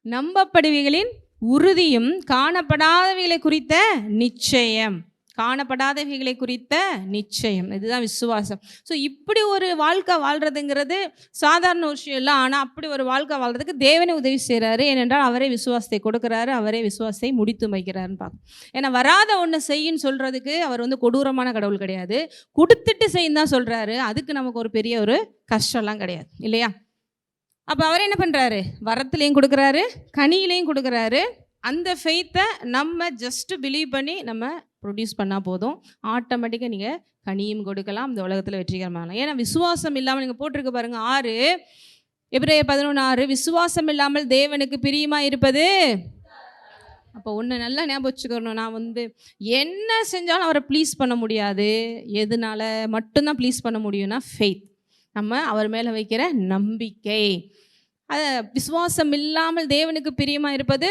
நம்பப்படுவைகளின் உறுதியும் காணப்படாதவைகளை குறித்த நிச்சயம். காணப்படாதவைகளை குறித்த நிச்சயம், இதுதான் விசுவாசம். ஸோ இப்படி ஒரு வாழ்க்கை வாழ்கிறதுங்கிறது சாதாரண விஷயம் இல்லை. ஆனால் அப்படி ஒரு வாழ்க்கை வாழ்கிறதுக்கு தேவனே உதவி செய்கிறாரு. ஏனென்றால் அவரே விசுவாசத்தை கொடுக்குறாரு, அவரே விசுவாசத்தை முடித்து வைக்கிறாருன்னு பார்க்கும். ஏன்னா வராத ஒன்று செய்யின்னு சொல்கிறதுக்கு அவர் கொடூரமான கடவுள் கிடையாது. கொடுத்துட்டு செய்யும் தான் சொல்கிறாரு. அதுக்கு நமக்கு ஒரு பெரிய ஒரு கஷ்டம்லாம் கிடையாது இல்லையா? அப்போ அவர் என்ன பண்ணுறாரு? வரத்துலேயும் கொடுக்குறாரு, கனியிலையும் கொடுக்குறாரு. அந்த ஃபெய்த்தை நம்ம ஜஸ்ட்டு பிலீவ் பண்ணி நம்ம ப்ரொடியூஸ் பண்ணால் போதும். ஆட்டோமேட்டிக்காக நீங்கள் கனியும் கொடுக்கலாம், இந்த உலகத்தில் வெற்றிகரமாகலாம். ஏன்னா விசுவாசம் இல்லாமல் நீங்கள் போட்டிருக்க பாருங்கள் 6 எபிரேயர் 11:6 விசுவாசம் இல்லாமல் தேவனுக்கு பிரியமாக இருப்பது. அப்போ ஒன்று நல்லா ஞாபகம் வச்சுக்கணும், நான் என்ன செஞ்சாலும் அவரை ப்ளீஸ் பண்ண முடியாது. எதனால மட்டும்தான் ப்ளீஸ் பண்ண முடியும்னா ஃபெய்த், நம்ம அவர் மேலே வைக்கிற நம்பிக்கை. அதை விசுவாசம் இல்லாமல் தேவனுக்கு பிரியமாக இருப்பது,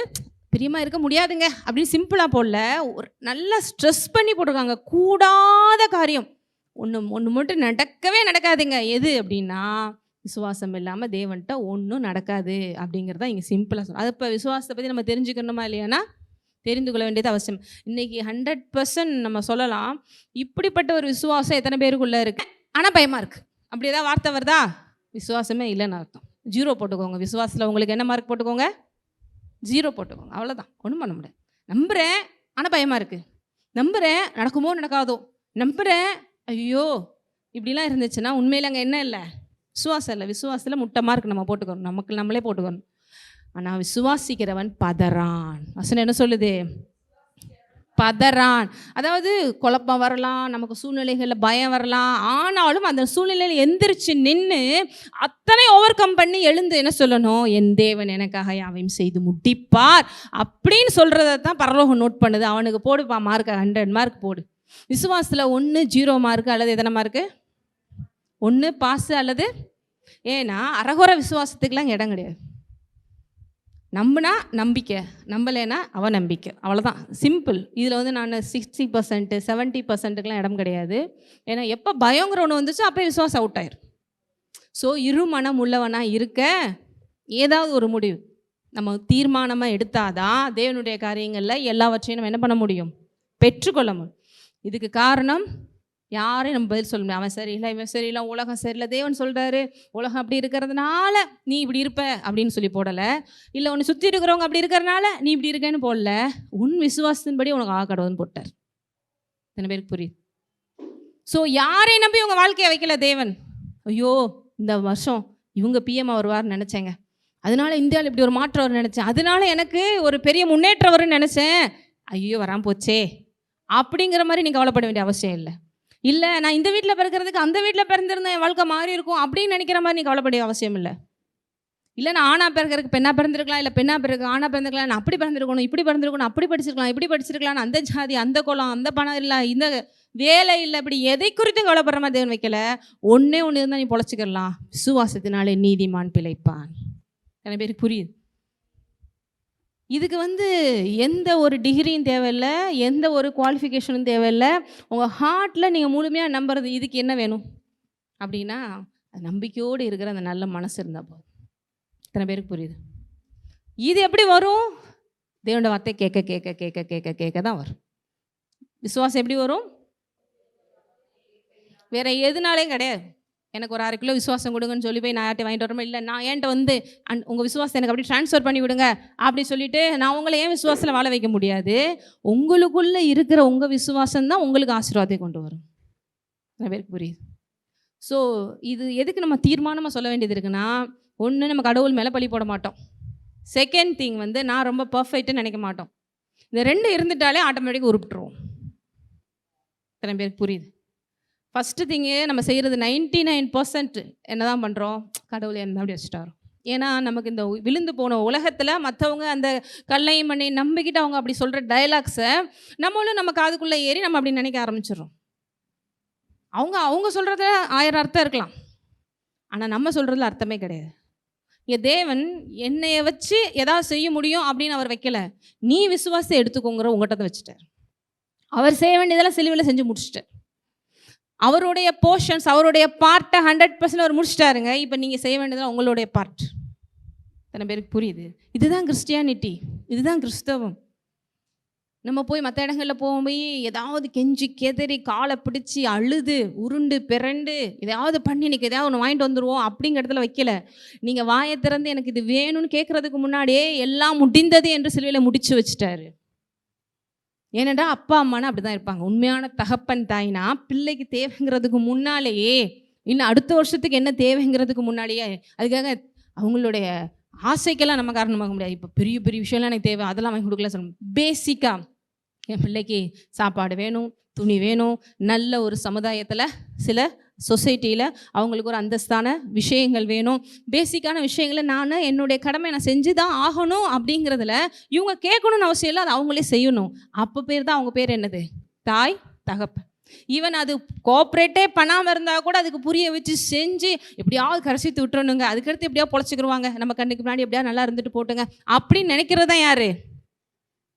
பிரியமாக இருக்க முடியாதுங்க அப்படின்னு சிம்பிளாக போடல, ஒரு நல்லா ஸ்ட்ரெஸ் பண்ணி போட்டிருக்காங்க. கூடாத காரியம் ஒன்று மட்டும் நடக்கவே நடக்காதுங்க. எது அப்படின்னா விசுவாசம் இல்லாமல் தேவன்கிட்ட ஒன்றும் நடக்காது அப்படிங்கிறத இங்கே சிம்பிளாக சொல்லுவோம். அது இப்போ விசுவாசத்தை பற்றி நம்ம தெரிஞ்சுக்கணுமா இல்லையானா தெரிந்து கொள்ள வேண்டியது அவசியம். இன்றைக்கி 100% நம்ம சொல்லலாம் இப்படிப்பட்ட ஒரு விசுவாசம் எத்தனை பேருக்குள்ளே இருக்குது. ஆனால் பயமாக இருக்குது. அப்படி ஏதாவது வார்த்தை வருதா? விசுவாசமே இல்லைன்னு அர்த்தம். 0 போட்டுக்கோங்க. விசுவாசத்தில் உங்களுக்கு என்ன மார்க் போட்டுக்கோங்க? 0 போட்டுக்கோங்க. அவ்வளோதான், ஒன்றும் பண்ண முடியாது. நம்புகிறேன் ஆனால் பயமாக இருக்குது, நம்புகிறேன் நடக்குமோ நடக்காதோ, நம்புகிறேன் ஐயோ இப்படிலாம் இருந்துச்சுன்னா உண்மையில் அங்கே என்ன இல்லை? விசுவாசம் இல்லை. விசுவாசத்தில் முட்டை மார்க் நம்ம போட்டுக்கணும், நமக்கு நம்மளே போட்டுக்கணும். ஆனால் விசுவாசிக்கிறவன் பதறான். வசனம் என்ன சொல்லுது? பதறான். அதாவது குழப்பம் வரலாம், நமக்கு சூழ்நிலைகளில் பயம் வரலாம். ஆனாலும் அந்த சூழ்நிலையில் எந்திரிச்சு நின்று அத்தனை ஓவர் கம் பண்ணி எழுந்து என்ன சொல்லணும்? என் தேவன் எனக்காக யாவையும் செய்து முடிப்பார் அப்படின்னு சொல்கிறத தான் பரலோகம் நோட் பண்ணுது. அவனுக்கு போடுப்பா மார்க், 100 மார்க் போடு. விசுவாசத்தில் 1 0 மார்க்கு அல்லது எத்தனை மார்க்கு? 1 பாஸு அல்லது, ஏன்னா அரகுர விசுவாசத்துக்கெலாம் இடம் கிடையாது. நம்பினா நம்பிக்கை, நம்பலைன்னா அவநம்பிக்கை, அவ்வளோதான், சிம்பிள். இதில் நான் 60% 70%க்கெலாம் இடம் கிடையாது. ஏன்னா எப்போ பயங்கிற ஒன்று வந்துச்சோ அப்போ விசுவாசம் அவுட் ஆயிரும். ஸோ இருமனம் உள்ளவனாக இருக்க ஏதாவது ஒரு முடிவு நம்ம தீர்மானமாக எடுத்தாதான் தேவனுடைய காரியங்களில் எல்லாவற்றையும் நம்ம என்ன பண்ண முடியும்? பெற்றுக்கொள்ள முடியும். இதுக்கு காரணம் யாரையும் நம்ம பதில் சொல்ல முடியும். அவன் சரியில்லை, இவன் சரியில்லை, உலகம் சரியில்லை. தேவன் சொல்கிறாரு உலகம் அப்படி இருக்கிறதுனால நீ இப்படி இருப்ப அப்படின்னு சொல்லி போடலை. இல்லை உன்னை சுற்றி இருக்கிறவங்க அப்படி இருக்கிறதுனால நீ இப்படி இருக்கேன்னு போடல. உன் விசுவாசத்தின்படி உனக்கு ஆக்கடவுன்னு போட்டார். எத்தனை பேருக்கு புரியுது? ஸோ யாரையும் நம்பி உங்கள் வாழ்க்கையை வைக்கல தேவன். ஐயோ இந்த வருஷம் இவங்க பிஎம் வருவார்னு நினச்சேங்க, அதனால இந்தியாவில் இப்படி ஒரு மாற்றம் வரும்னு நினச்சேன், அதனால எனக்கு ஒரு பெரிய முன்னேற்றம் வரும்னு நினச்சேன், ஐயோ வராமல் போச்சே அப்படிங்கிற மாதிரி நீங்கள் கவலைப்பட வேண்டிய அவசியம் இல்லை. இல்லை நான் இந்த வீட்டில் பிறக்கிறதுக்கு அந்த வீட்டில் பிறந்திருந்தேன் என் வாழ்க்கை மாறி இருக்கும் அப்படின்னு நினைக்கிற மாதிரி நீ கவலைப்பட அவசியம் இல்லை. இல்லை நான் ஆணா பிறக்கிறதுக்கு பெண்ணாக பிறந்திருக்கலாம், இல்லை பெண்ணாக பிறகு ஆணா பிறந்திருக்கலாம், நான் அப்படி பிறந்திருக்கணும், இப்படி பிறந்திருக்கணும், அப்படி படிச்சிருக்கலாம், இப்படி படிச்சிருக்கலாம், அந்த ஜாதி, அந்த குலம், அந்த பணம் இல்லை, இந்த வேலை இல்லை, இப்படி எதை குறித்தும் கவலைப்படுற மாதிரி தேவன் வைக்கல. ஒன்றே ஒன்று இருந்தால் நீ பொழைச்சிக்கலாம், விசுவாசத்தினாலே நீதிமான் பிழைப்பான். நிறைய பேருக்கு புரியுது? இதுக்கு எந்த ஒரு டிகிரியும் தேவையில்லை, எந்த ஒரு குவாலிஃபிகேஷனும் தேவையில்லை. உங்கள் ஹார்ட்டில் நீங்கள் முழுமையாக நம்புறது. இதுக்கு என்ன வேணும் அப்படின்னா நம்பிக்கையோடு இருக்கிற அந்த நல்ல மனசு இருந்தால் போதும். இத்தனை பேருக்கு புரியுது? இது எப்படி வரும்? தேவனோட வார்த்தை கேட்க கேட்க கேட்க கேட்க கேட்க தான் வரும். விசுவாசம் எப்படி வரும்? வேற எதுனாலையும் கிடையாது. எனக்கு ஒரு 1/2 கிலோ விசுவாசம் கொடுங்கன்னு சொல்லி போய் நான் யார்ட்ட வாங்கிட்டு வரணும் இல்லை, நான் என்கிட்ட உங்கள் விசுவாசத்தை எனக்கு அப்படி ட்ரான்ஸ்ஃபர் பண்ணி விடுங்க அப்படி சொல்லிட்டு நான் உங்களை ஏன் விசுவாசத்தில் வாழ வைக்க முடியாது. உங்களுக்குள்ளே இருக்கிற உங்கள் விசுவாசம் தான் உங்களுக்கு ஆசீர்வாதத்தை கொண்டு வரும். நிறைய பேருக்கு புரியுது? ஸோ இது எதுக்கு நம்ம தீர்மானமாக சொல்ல வேண்டியது இருக்குன்னா, ஒன்று நம்ம கடவுள் மேலே பழி போட மாட்டோம். செகண்ட் திங் நான் ரொம்ப பர்ஃபெக்ட்டுன்னு நினைக்க மாட்டோம். இந்த 2 இருந்துட்டாலே ஆட்டோமேட்டிக்காக உருப்பிட்டுருவோம். இத்தனை பேருக்கு புரியுது? ஃபஸ்ட்டு திங்கு நம்ம செய்கிறது 99% என்ன தான் பண்ணுறோம்? கடவுளை என்ன அப்படி வச்சுட்டாரோ. ஏன்னா நமக்கு இந்த விழுந்து போன உலகத்தில் மற்றவங்க அந்த கல்லையும் பண்ணி நம்பிக்கிட்டு அவங்க அப்படி சொல்கிற டயலாக்ஸை நம்மளும் நம்ம காதுக்குள்ளே ஏறி நம்ம அப்படி நினைக்க ஆரம்பிச்சிடுறோம். அவங்க சொல்கிறதுல 1000 அர்த்தம் இருக்கலாம், ஆனால் நம்ம சொல்கிறதுல அர்த்தமே கிடையாது. இங்கே தேவன் என்னைய வச்சு எதாவது செய்ய முடியும் அப்படின்னு அவர் வைக்கல. நீ விசுவாசத்தை எடுத்துக்கோங்கிற உங்கள்கிட்ட வச்சுட்டார். அவர் செய்ய வேண்டியதெல்லாம் சிலுவையில் செஞ்சு முடிச்சிட்டார். அவருடைய போர்ஷன்ஸ், அவருடைய பார்ட்டை 100% அவர் முடிச்சிட்டாருங்க. இப்போ நீங்கள் செய்ய வேண்டியதெல்லாம் உங்களுடைய பார்ட். இத்தனை பேருக்கு புரியுது? இதுதான் கிறிஸ்டியானிட்டி, இதுதான் கிறிஸ்தவம். நம்ம போய் மற்ற இடங்களில் போய் ஏதாவது கெஞ்சி கெதறி காலை பிடிச்சி அழுது உருண்டு பிறண்டு எதாவது பண்ணி இன்னைக்கு ஏதாவது ஒன்று வாங்கிட்டு வந்துடுவோம் அப்படிங்கிற இடத்துல வைக்கல. நீங்கள் வாயை திறந்து எனக்கு இது வேணும்னு கேட்குறதுக்கு முன்னாடியே எல்லாம் முடிந்தது என்று சிலுவையில் முடிச்சு வச்சுட்டாரு. ஏனென்றா அப்பா அம்மானா அப்படி தான் இருப்பாங்க. உண்மையான தகப்பன் தாய்னா பிள்ளைக்கு தேவைங்கிறதுக்கு முன்னாலேயே, இன்னும் அடுத்த வருஷத்துக்கு என்ன தேவைங்கிறதுக்கு முன்னாலேயே, அதுக்காக அவங்களுடைய ஆசைக்கெல்லாம் நம்ம காரணமாக முடியாது. இப்போ பெரிய பெரிய விஷயம்லாம் எனக்கு தேவை அதெல்லாம் வாங்கி கொடுக்கல சொல்லணும். பேசிக்காக என் பிள்ளைக்கு சாப்பாடு வேணும், துணி வேணும், நல்ல ஒரு சமுதாயத்தில் சில சொசைட்டியில் அவங்களுக்கு ஒரு அந்தஸ்தான விஷயங்கள் வேணும். பேசிக்கான விஷயங்களை நான் என்னுடைய கடமை நான் செஞ்சு தான் ஆகணும். அப்படிங்கிறதுல இவங்க கேட்கணும்னு அவசியம் இல்லை, அது அவங்களே செய்யணும். அப்போ பேர் தான் அவங்க பேர் என்னது? தாய் தகப்பன். ஈவன் அது கோஆப்ரேட்டே பண்ணாமல் இருந்தால் கூட அதுக்கு புரிய வச்சு செஞ்சு எப்படியாவது கரைசித்து விட்டுறணுங்க, அதுக்கடுத்து எப்படியா பொழைச்சிக்கிடுவாங்க, நம்ம கண்ணுக்கு முன்னாடி எப்படியா நல்லா இருந்துட்டு போட்டுங்க அப்படின்னு நினைக்கிறது தான் யார்?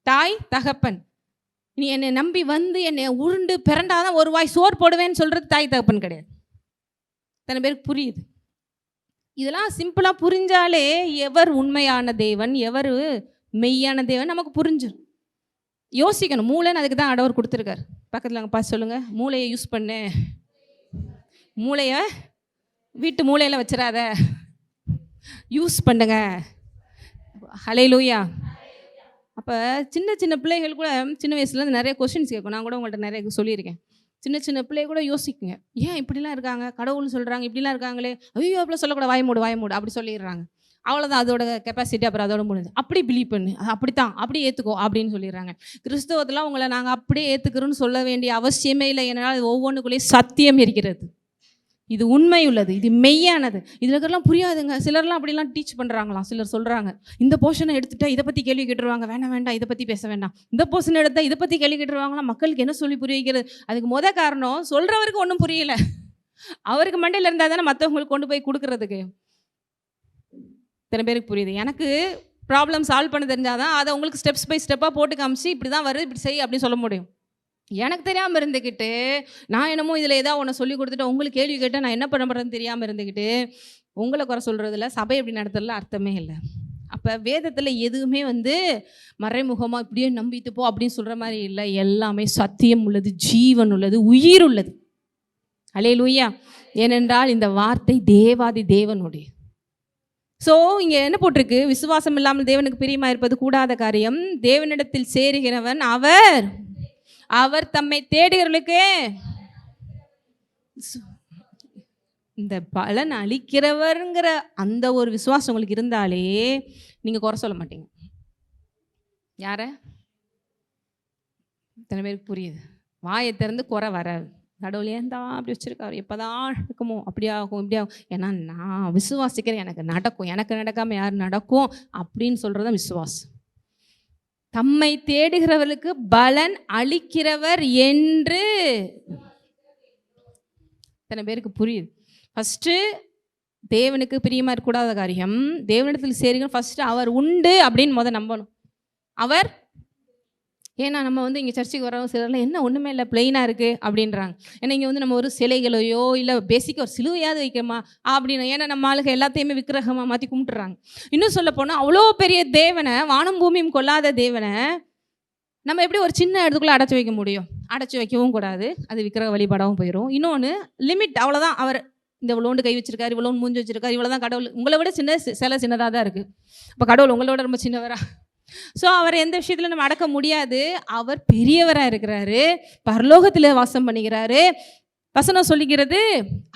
தாய் தகப்பன். நீ என்னை நம்பி வந்து என்னை உருண்டு பிறண்டாதான் ஒரு வாய் சோறு போடுவேன்னு சொல்கிறது தாய் தகப்பன் கிடையாது. இத்தனை பேருக்கு புரியுது? இதெல்லாம் சிம்பிளாக புரிஞ்சாலே எவர் உண்மையான தேவன் எவர் மெய்யான தேவன் நமக்கு புரிஞ்சிடும். யோசிக்கணும். மூளைன்னு அதுக்கு தான் ஆண்டவர் கொடுத்துருக்காரு. பக்கத்தில் அங்கே பார்த்து சொல்லுங்கள், மூளையை யூஸ் பண்ணு, மூளையை வீட்டு மூளையில் வச்சிடாத, யூஸ் பண்ணுங்க. ஹல்லேலூயா. அப்போ சின்ன சின்ன பிள்ளைகள் கூட சின்ன வயசுலேருந்து நிறைய கொஸ்டின்ஸ் கேட்கும். நான் கூட உங்கள்கிட்ட நிறைய சொல்லியிருக்கேன். சின்ன சின்ன பிள்ளைய கூட யோசிக்குங்க, ஏன் இப்படிலாம் இருக்காங்க, கடவுள்னு சொல்கிறாங்க, இப்படிலாம் இருக்காங்களே, ஐயோ அப்படிலாம் சொல்லக்கூடாது, வாய மூடு அப்படி சொல்லிடுறாங்க. அவ்வளோதான், அதோட கெப்பாசிட்டி அப்புறம் அதோட முடிஞ்சு. அப்படி பிலீவ் பண்ணு, அது அப்படித்தான், அப்படி ஏற்றுக்கோ அப்படின்னு சொல்லிடுறாங்க. கிறிஸ்தவத்தில் உங்களை நாங்கள் அப்படியே ஏற்றுக்கிறோன்னு சொல்ல வேண்டிய அவசியமே இல்லை. ஏன்னால் இது ஒவ்வொன்றுக்குள்ளேயும் சத்தியம் இருக்கிறது. இது உண்மை உள்ளது, இது மெய்யானது. இதில் இருக்கிறலாம் புரியாதுங்க. சிலர்லாம் அப்படிலாம் டீச் பண்ணுறாங்களாம். சிலர் சொல்கிறாங்க, இந்த போர்ஷனை எடுத்துட்டா இதை பற்றி கேள்வி கேட்டுருவாங்க, வேண்டாம் இதை பற்றி பேச வேண்டாம். இந்த போர்ஷனை எடுத்தால் இதை பற்றி கேள்வி கேட்டுருவாங்களாம். மக்களுக்கு என்ன சொல்லி புரிய வைக்கிறது? அதுக்கு காரணம் சொல்கிறவருக்கு ஒன்றும் புரியல. அவருக்கு மண்டையில் இருந்தால் தானே மற்றவங்களுக்கு கொண்டு போய் கொடுக்குறதுக்கு. இத்தனை பேருக்கு புரியுது? எனக்கு ப்ராப்ளம் சால்வ் பண்ண தெரிஞ்சாதான் அதை உங்களுக்கு ஸ்டெப்ஸ் பை ஸ்டெப்பாக போட்டு காமிச்சு இப்படி தான் வருது, இப்படி செய் அப்படின்னு சொல்ல முடியும். எனக்கு தெரியாமல் இருந்துக்கிட்டு நான் என்னமோ இதில் ஏதாவது ஒன்று சொல்லி கொடுத்துட்டு உங்களுக்கு கேள்வி கேட்டால் நான் என்ன பண்ண போகிறேன்னு தெரியாமல் இருந்துக்கிட்டு உங்களை குறை சொல்கிறதுல சபை எப்படி நடத்துறதுல அர்த்தமே இல்லை. அப்போ வேதத்தில் எதுவுமே மறைமுகமாக இப்படியே நம்பிட்டு போ அப்படின்னு சொல்கிற மாதிரி இல்லை. எல்லாமே சத்தியம் உள்ளது, ஜீவன் உள்ளது, உயிர் உள்ளது. ஹல்லேலூயா. ஏனென்றால் இந்த வார்த்தை தேவாதி தேவனுடைய. ஸோ இங்கே என்ன போட்டிருக்கு? விசுவாசம் இல்லாமல் தேவனுக்கு பிரியமாக இருப்பது கூடாத காரியம். தேவனிடத்தில் சேருகிறவன் அவர் தம்மை தேடுகிறவர்களுக்கு இந்த பலன் அளிக்கிறவருங்கிற அந்த ஒரு விசுவாசம் உங்களுக்கு இருந்தாலே நீங்கள் குறை சொல்ல மாட்டீங்க. யார? இத்தனை பேருக்கு புரியுது? வாயை திறந்து குறை வராது. கடவுள் ஏன் தான் அப்படி வச்சுருக்காரு, எப்போ தான் நடக்குமோ, அப்படியாகும் இப்படியாகும், ஏன்னா நான் விசுவாசிக்கிறேன், எனக்கு நடக்கும், எனக்கு நடக்காமல் யார் நடக்கும் அப்படின்னு சொல்கிறது தான் விசுவாசம். தம்மை தேடுகிறவர்களுக்கு பலன் அளிக்கிறவர் என்று இத்தனை பேருக்கு புரியுது? ஃபஸ்ட்டு தேவனுக்கு பிரியமாக இருக்கக்கூடாத காரியம், தேவனிடத்தில் சேருங்க. ஃபஸ்ட்டு அவர் உண்டு அப்படின்னு நம்பணும். அவர், ஏன்னா நம்ம இங்கே சர்ச்சுக்கு வரவங்க சிலர்லாம் என்ன ஒன்றுமே இல்லை, பிளெயினாக இருக்குது அப்படின்றாங்க. ஏன்னா இங்கே நம்ம ஒரு சிலைகளையோ இல்லை பேசிக்காக ஒரு சிலுவையாவது வைக்கமா அப்படின்னு, ஏன்னா நம்ம ஆளுக எல்லாத்தையுமே விக்கிரகமாக மாற்றி கும்பிட்டுறாங்க. இன்னும் சொல்ல போனால் அவ்வளோ பெரிய தேவனை, வானம் பூமியும் கொள்ளாத தேவனை நம்ம எப்படி ஒரு சின்ன இடத்துக்குள்ளே அடைச்சி வைக்க முடியும்? அடைச்சி வைக்கவும் கூடாது, அது விக்கிரக வழிபாடாகவும் போயிடும். இன்னொன்று லிமிட், அவ்வளோதான். அவர் இந்த இவ்வளோண்டு கை வச்சிருக்காரு, இவ்வளோன்னு மூஞ்சி வச்சிருக்காரு, இவ்வளோ தான் கடவுள். உங்களை விட சில சின்னதாக தான் இருக்குது. இப்போ கடவுள் உங்களோட ரொம்ப சின்னவரா? ஸோ அவர் எந்த விஷயத்தில் நம்ம அடக்க முடியாது. அவர் பெரியவராக இருக்கிறாரு, பரலோகத்தில் வாசம் பண்ணிக்கிறாரு. வசனம் சொல்லிக்கிறது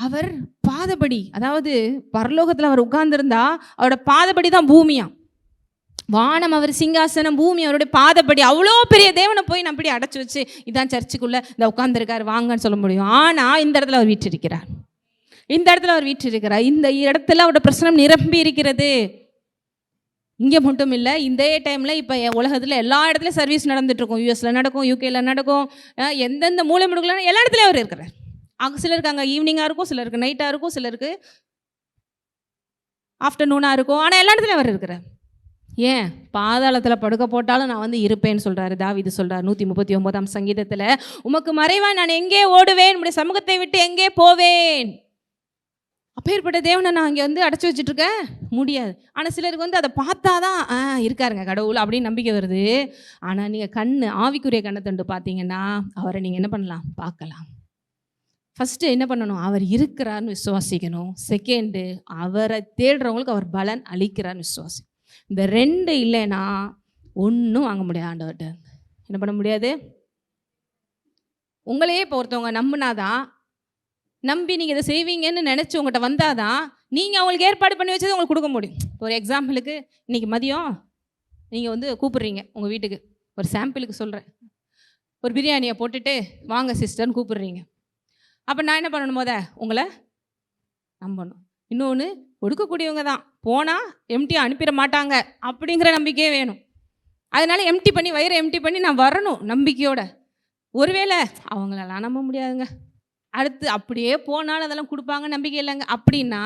அவர் பாதபடி, அதாவது பரலோகத்தில் அவர் உட்கார்ந்துருந்தா அவரோட பாதபடி தான் பூமியா. வானம் அவர் சிங்காசனம், பூமி அவருடைய பாதப்படி. அவ்வளோ பெரிய தேவனை போய் நம்ம இப்படி அடைச்சி வச்சு இதான் சர்ச்சுக்குள்ளே இந்த உட்காந்துருக்காரு வாங்கன்னு சொல்ல முடியும். ஆனால் இந்த இடத்துல அவர் வீற்றிருக்கிறார், இந்த இடத்துல அவர் வீற்றிருக்கிறார். இந்த இடத்துல அவரோட பிரசனம் நிரம்பி இருக்கிறது. இங்கே மட்டும் இல்லை, இந்த டைமில் இப்போ உலகத்தில் எல்லா இடத்துலையும் சர்வீஸ் நடந்துகிட்ருக்கும். யூஎஸில் நடக்கும், யூகேயில் நடக்கும், எந்தெந்த மூலை முடுக்கலாம் எல்லா இடத்துலையும் அவர் இருக்கிறார். அங்கே சிலருக்கு அங்கே ஈவினிங்காக இருக்கும், சிலருக்கு நைட்டாக இருக்கும், சிலருக்கு ஆஃப்டர்நூனாக இருக்கும், ஆனால் எல்லா இடத்துலையும் அவர் இருக்கிறார். ஏன்? பாதாளத்தில் படுக்க போட்டாலும் நான் இருப்பேன்னு சொல்கிறாரு தாவீது. சொல்கிறார் 139ஆம் சங்கீதத்தில், உமக்கு மறைவா நான் எங்கே ஓடுவேன், உம்முடைய சமூகத்தை விட்டு எங்கே போவேன்? அப்பேற்பட்ட தேவனை நான் இங்கே வந்து அடைச்சி வச்சுட்ருக்க முடியாது. ஆனால் சிலருக்கு வந்து அதை பார்த்தா தான் இருக்காருங்க கடவுள் அப்படின்னு நம்பிக்கை வருது. ஆனால் நீங்கள் ஆவிக்குரிய கண்ணை தண்டு பார்த்தீங்கன்னா அவரை நீங்கள் என்ன பண்ணலாம், பார்க்கலாம். ஃபஸ்ட்டு என்ன பண்ணணும், அவர் இருக்கிறார்னு விசுவாசிக்கணும். செகண்டு, அவரை தேடுறவங்களுக்கு அவர் பலன் அளிக்கிறார்னு விசுவாசி. இந்த 2 இல்லைன்னா ஒன்றும் வாங்க முடியாது ஆண்டவர்கிட்ட. என்ன பண்ண முடியாது. உங்களையே இப்போ ஒருத்தவங்க நம்பினாதான், நம்பி நீங்கள் இதை செய்வீங்கன்னு நினச்சி உங்கள்கிட்ட வந்தாதான் நீங்கள் அவங்களுக்கு ஏற்பாடு பண்ணி வச்சது உங்களுக்கு கொடுக்க முடியும். ஒரு எக்ஸாம்பிளுக்கு இன்றைக்கி மதியம் நீங்கள் வந்து கூப்பிட்றீங்க உங்கள் வீட்டுக்கு, ஒரு சாம்பிளுக்கு சொல்கிறேன், ஒரு பிரியாணியை போட்டுட்டு வாங்க சிஸ்டர்னு கூப்பிட்றீங்க. அப்போ நான் என்ன பண்ணணும், உங்களை நம்பணும். இன்னொன்று, கொடுக்கக்கூடியவங்க தான், போனால் எம்டியாக அனுப்பிட மாட்டாங்க அப்படிங்கிற நம்பிக்கையே வேணும். அதனால் எம்டி பண்ணி, வயிறை எம்டி பண்ணி நான் வரணும் நம்பிக்கையோட. ஒருவேளை அவங்களெல்லாம் நம்ப முடியாதுங்க, அடுத்து அப்படியே போனாலும் அதெல்லாம் கொடுப்பாங்க நம்பிக்கை இல்லைங்க அப்படின்னா,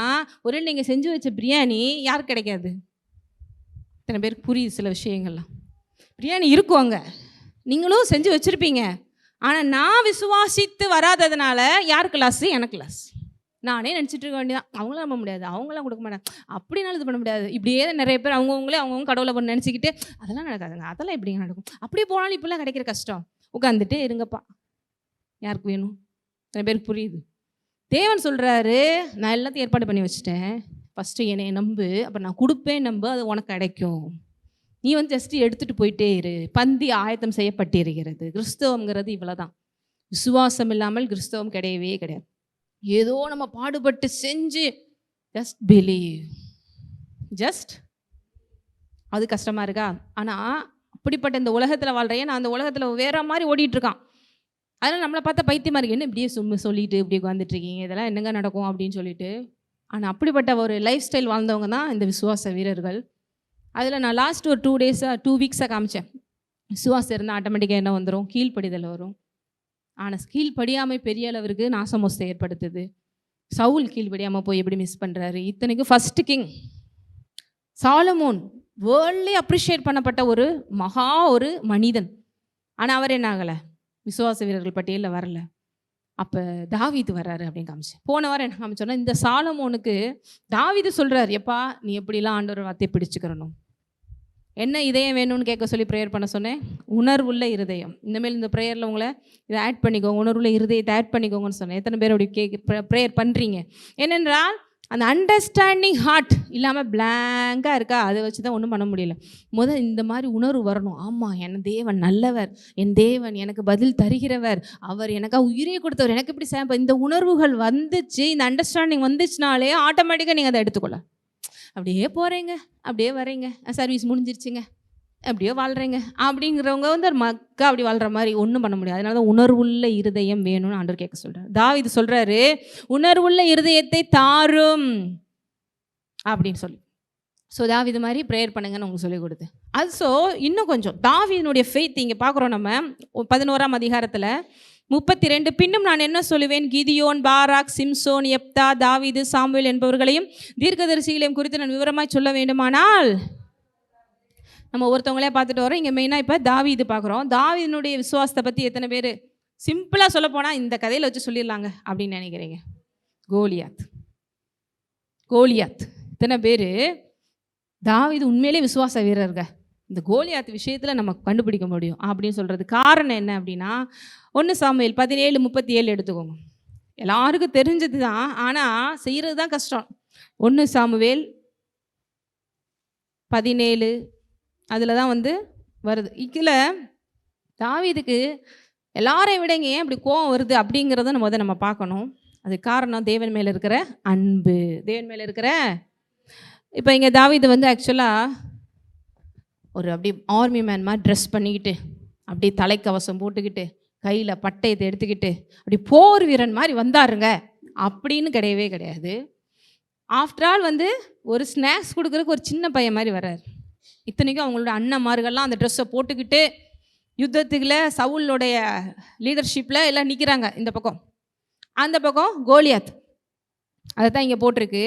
ஒரு நீங்கள் செஞ்சு வச்ச பிரியாணி யாருக்கு கிடைக்காது? இத்தனை பேருக்கு புரியுது சில விஷயங்கள்லாம். பிரியாணி இருக்குவாங்க, நீங்களும் செஞ்சு வச்சுருப்பீங்க, ஆனால் நான் விசுவாசித்து வராததுனால யாருக்கு லாஸ்? எனக்கு லாஸ். நானே நினச்சிட்டு இருக்க வேண்டியதான், அவங்களாம் நம்ப முடியாது, அவங்களாம் கொடுக்க மாட்டாங்க, அப்படின்னாலும் இது பண்ண முடியாது. இப்படியே நிறைய பேர் அவங்கவுங்களே கடவுளை பண்ண நினச்சிக்கிட்டு அதெல்லாம் நடக்காதுங்க, அதெல்லாம் எப்படிங்க நடக்கும், அப்படியே போனாலும் இப்படிலாம் கிடைக்கிற கஷ்டம், உட்காந்துட்டு இருங்கப்பா. யாருக்கு வேணும்? நிறைய பேருக்கு புரியுது. தேவன் சொல்கிறாரு, நான் எல்லாத்தையும் ஏற்பாடு பண்ணி வச்சுட்டேன், ஃபஸ்ட்டு என்னை நம்பு, அப்புறம் நான் கொடுப்பேன், நம்பு, அது உனக்கு கிடைக்கும். நீ வந்து ஜஸ்ட்டு எடுத்துகிட்டு போயிட்டே இரு, பந்தி ஆயத்தம் செய்யப்பட்டிருக்கிறது. கிறிஸ்தவங்கிறது இவ்வளோ தான். விசுவாசம் இல்லாமல் கிறிஸ்தவம் கிடையவே கிடையாது. ஏதோ நம்ம பாடுபட்டு செஞ்சு ஜஸ்ட் பிலீவ், ஜஸ்ட் அது கஷ்டமாக இருக்கா? ஆனால் அப்படிப்பட்ட இந்த உலகத்தில் வாழ்கிறேன், நான் அந்த உலகத்தில் வேற மாதிரி ஓடிட்டுருக்கான். அதனால் நம்மளை பார்த்தா பைத்தியமாக இருக்கு, என்ன இப்படியே சொல்லிட்டு இப்படி உட்காந்துட்ருக்கீங்க, இதெல்லாம் என்னங்க நடக்கும் அப்படின்னு சொல்லிட்டு. ஆனால் அப்படிப்பட்ட ஒரு லைஃப் ஸ்டைல் வாழ்ந்தவங்க தான் இந்த விசுவாச வீரர்கள். அதில் நான் லாஸ்ட் ஒரு 2 வீக்ஸாக காமிச்சேன். விசுவாசம் இருந்தால் ஆட்டோமேட்டிக்காக என்ன வந்துடும், கீழ்ப்படிதல் வரும். ஆனால் கீழ்ப்படியாமை பெரிய அளவிற்கு நாசமோசத்தை ஏற்படுத்துது. சவுல் கீழ்ப்படியாமல் போய் எப்படி மிஸ் பண்ணுறாரு. இத்தனைக்கும் first king Solomon, worldly appreciate பண்ணப்பட்ட ஒரு மனிதன். ஆனால் அவர் என்ன ஆகலை, விசுவாச வீரர்கள் பட்டியலில் வரல. அப்போ தாவீது வர்றாரு அப்படின்னு காமிச்சு. போன வாரம் என்ன காமிச்சோன்னா, இந்த சாலமோனுக்கு தாவீது சொல்கிறார், எப்பா நீ எப்படிலாம் ஆண்டவர் வார்த்தையை பிடிச்சுக்கிறணும், என்ன இதயம் வேணும்னு கேட்க சொல்லி ப்ரேயர் பண்ண சொன்னேன். உணர்வுள்ள இருதயம். இந்தமாரி இந்த ப்ரேயரில் உங்களை இதை ஆட் பண்ணிக்கோங்க, உணர்வுள்ள இருதயத்தை ஆட் பண்ணிக்கோங்கன்னு சொன்னேன். எத்தனை பேர் அப்படி ப்ரேயர் பண்ணுறீங்க? என்னென்றால் அந்த அண்டர்ஸ்டாண்டிங் ஹார்ட் இல்லாமல் பிளாங்காக இருக்கா, அதை வச்சு தான் ஒன்றும் பண்ண முடியல. இந்த மாதிரி உணர்வு வரணும். ஆமாம், என் தேவன் நல்லவர், என் தேவன் எனக்கு பதில் தருகிறவர், அவர் எனக்காக உயிரே கொடுத்தவர், எனக்கு இப்படி இந்த உணர்வுகள் வந்துச்சு, இந்த அண்டர்ஸ்டாண்டிங் வந்துச்சுனாலே ஆட்டோமேட்டிக்காக நீங்கள் அதை எடுத்துக்கொள்ள. அப்படியே போகிறீங்க, அப்படியே வரீங்க, சர்வீஸ் முடிஞ்சிருச்சுங்க, அப்படியே வாழ்கிறீங்க அப்படிங்கிறவங்க வந்து ஒரு மக்கா அப்படி வாழ்கிற மாதிரி ஒன்றும் பண்ண முடியாது. அதனால தான் உணர்வுள்ள இருதயம் வேணும்னு ஆண்டவர் கேட்க சொல்கிறார். தாவீது சொல்கிறாரு, உணர்வுள்ள இருதயத்தை தாரும் அப்படின்னு சொல்லி. ஸோ தாவீது மாதிரி ப்ரேயர் பண்ணுங்கன்னு உங்களுக்கு சொல்லிக் கொடுத்து அது. இன்னும் கொஞ்சம் தாவீதினுடைய ஃபெய்த் இங்கே பார்க்குறோம் நம்ம 11ஆம் அதிகாரத்தில் 32. பின்னும் நான் என்ன சொல்லுவேன், கிதியோன், பாராக், சிம்சோன், எப்தா, தாவீது, சாமுவேல் என்பவர்களையும் தீர்க்கதரிசிகளையும் குறித்து நான் விவரமாய் சொல்ல வேண்டுமானால். நம்ம ஒருத்தவங்களே பார்த்துட்டு வரோம். இங்கே மெயினாக இப்போ தாவீது பார்க்குறோம். தாவீதினுடைய விசுவாசத்தை பற்றி எத்தனை பேர் சிம்பிளாக சொல்ல போனால் இந்த கதையில் வச்சு சொல்லிடலாங்க அப்படின்னு நினைக்கிறீங்க? கோலியாத் இத்தனை பேர் தாவீது உண்மையிலே விசுவாச வீரர்கள். இந்த கோலியாத் விஷயத்தில் நம்ம கண்டுபிடிக்க முடியும் அப்படின்னு சொல்கிறது காரணம் என்ன அப்படின்னா, 1 சாமுவேல் 17:37 எடுத்துக்கோங்க. எல்லாருக்கும் தெரிஞ்சது தான், ஆனால் செய்கிறது தான் கஷ்டம். 1 சாமுவேல் 17 அதில் தான் வந்து வருது. இதில் தாவீதுக்கு எல்லாரையும் விடங்க ஏன் இப்படி கோவம் வருது அப்படிங்கிறத நம்ம பார்க்கணும். அது காரணம் தேவன் மேலே இருக்கிற அன்பு, தேவன் மேலே இருக்கிற. இப்போ இங்கே தாவீது வந்து ஆக்சுவலாக ஒரு அப்படி ஆர்மி மேன் மாதிரி ட்ரெஸ் பண்ணிக்கிட்டு, அப்படி தலைக்கவசம் போட்டுக்கிட்டு, கையில் பட்டயத்தை எடுத்துக்கிட்டு அப்படி போர் வீரன் மாதிரி வந்தாருங்க அப்படின்னு கிடையவே கிடையாது. ஆஃப்டர் ஆல் வந்து ஒரு ஸ்நாக்ஸ் கொடுக்குறதுக்கு ஒரு சின்ன பையன் மாதிரி வர்றாரு. இத்தனைக்கும் அவங்களோட அண்ணன்மார்கள்லாம் அந்த ட்ரெஸ்ஸை போட்டுக்கிட்டு யுத்தத்துக்குள்ள சவுலோடைய லீடர்ஷிப்பில் எல்லாம் நிற்கிறாங்க. இந்த பக்கம் அந்த பக்கம் கோலியாத். அதை தான் இங்கே போட்டிருக்கு.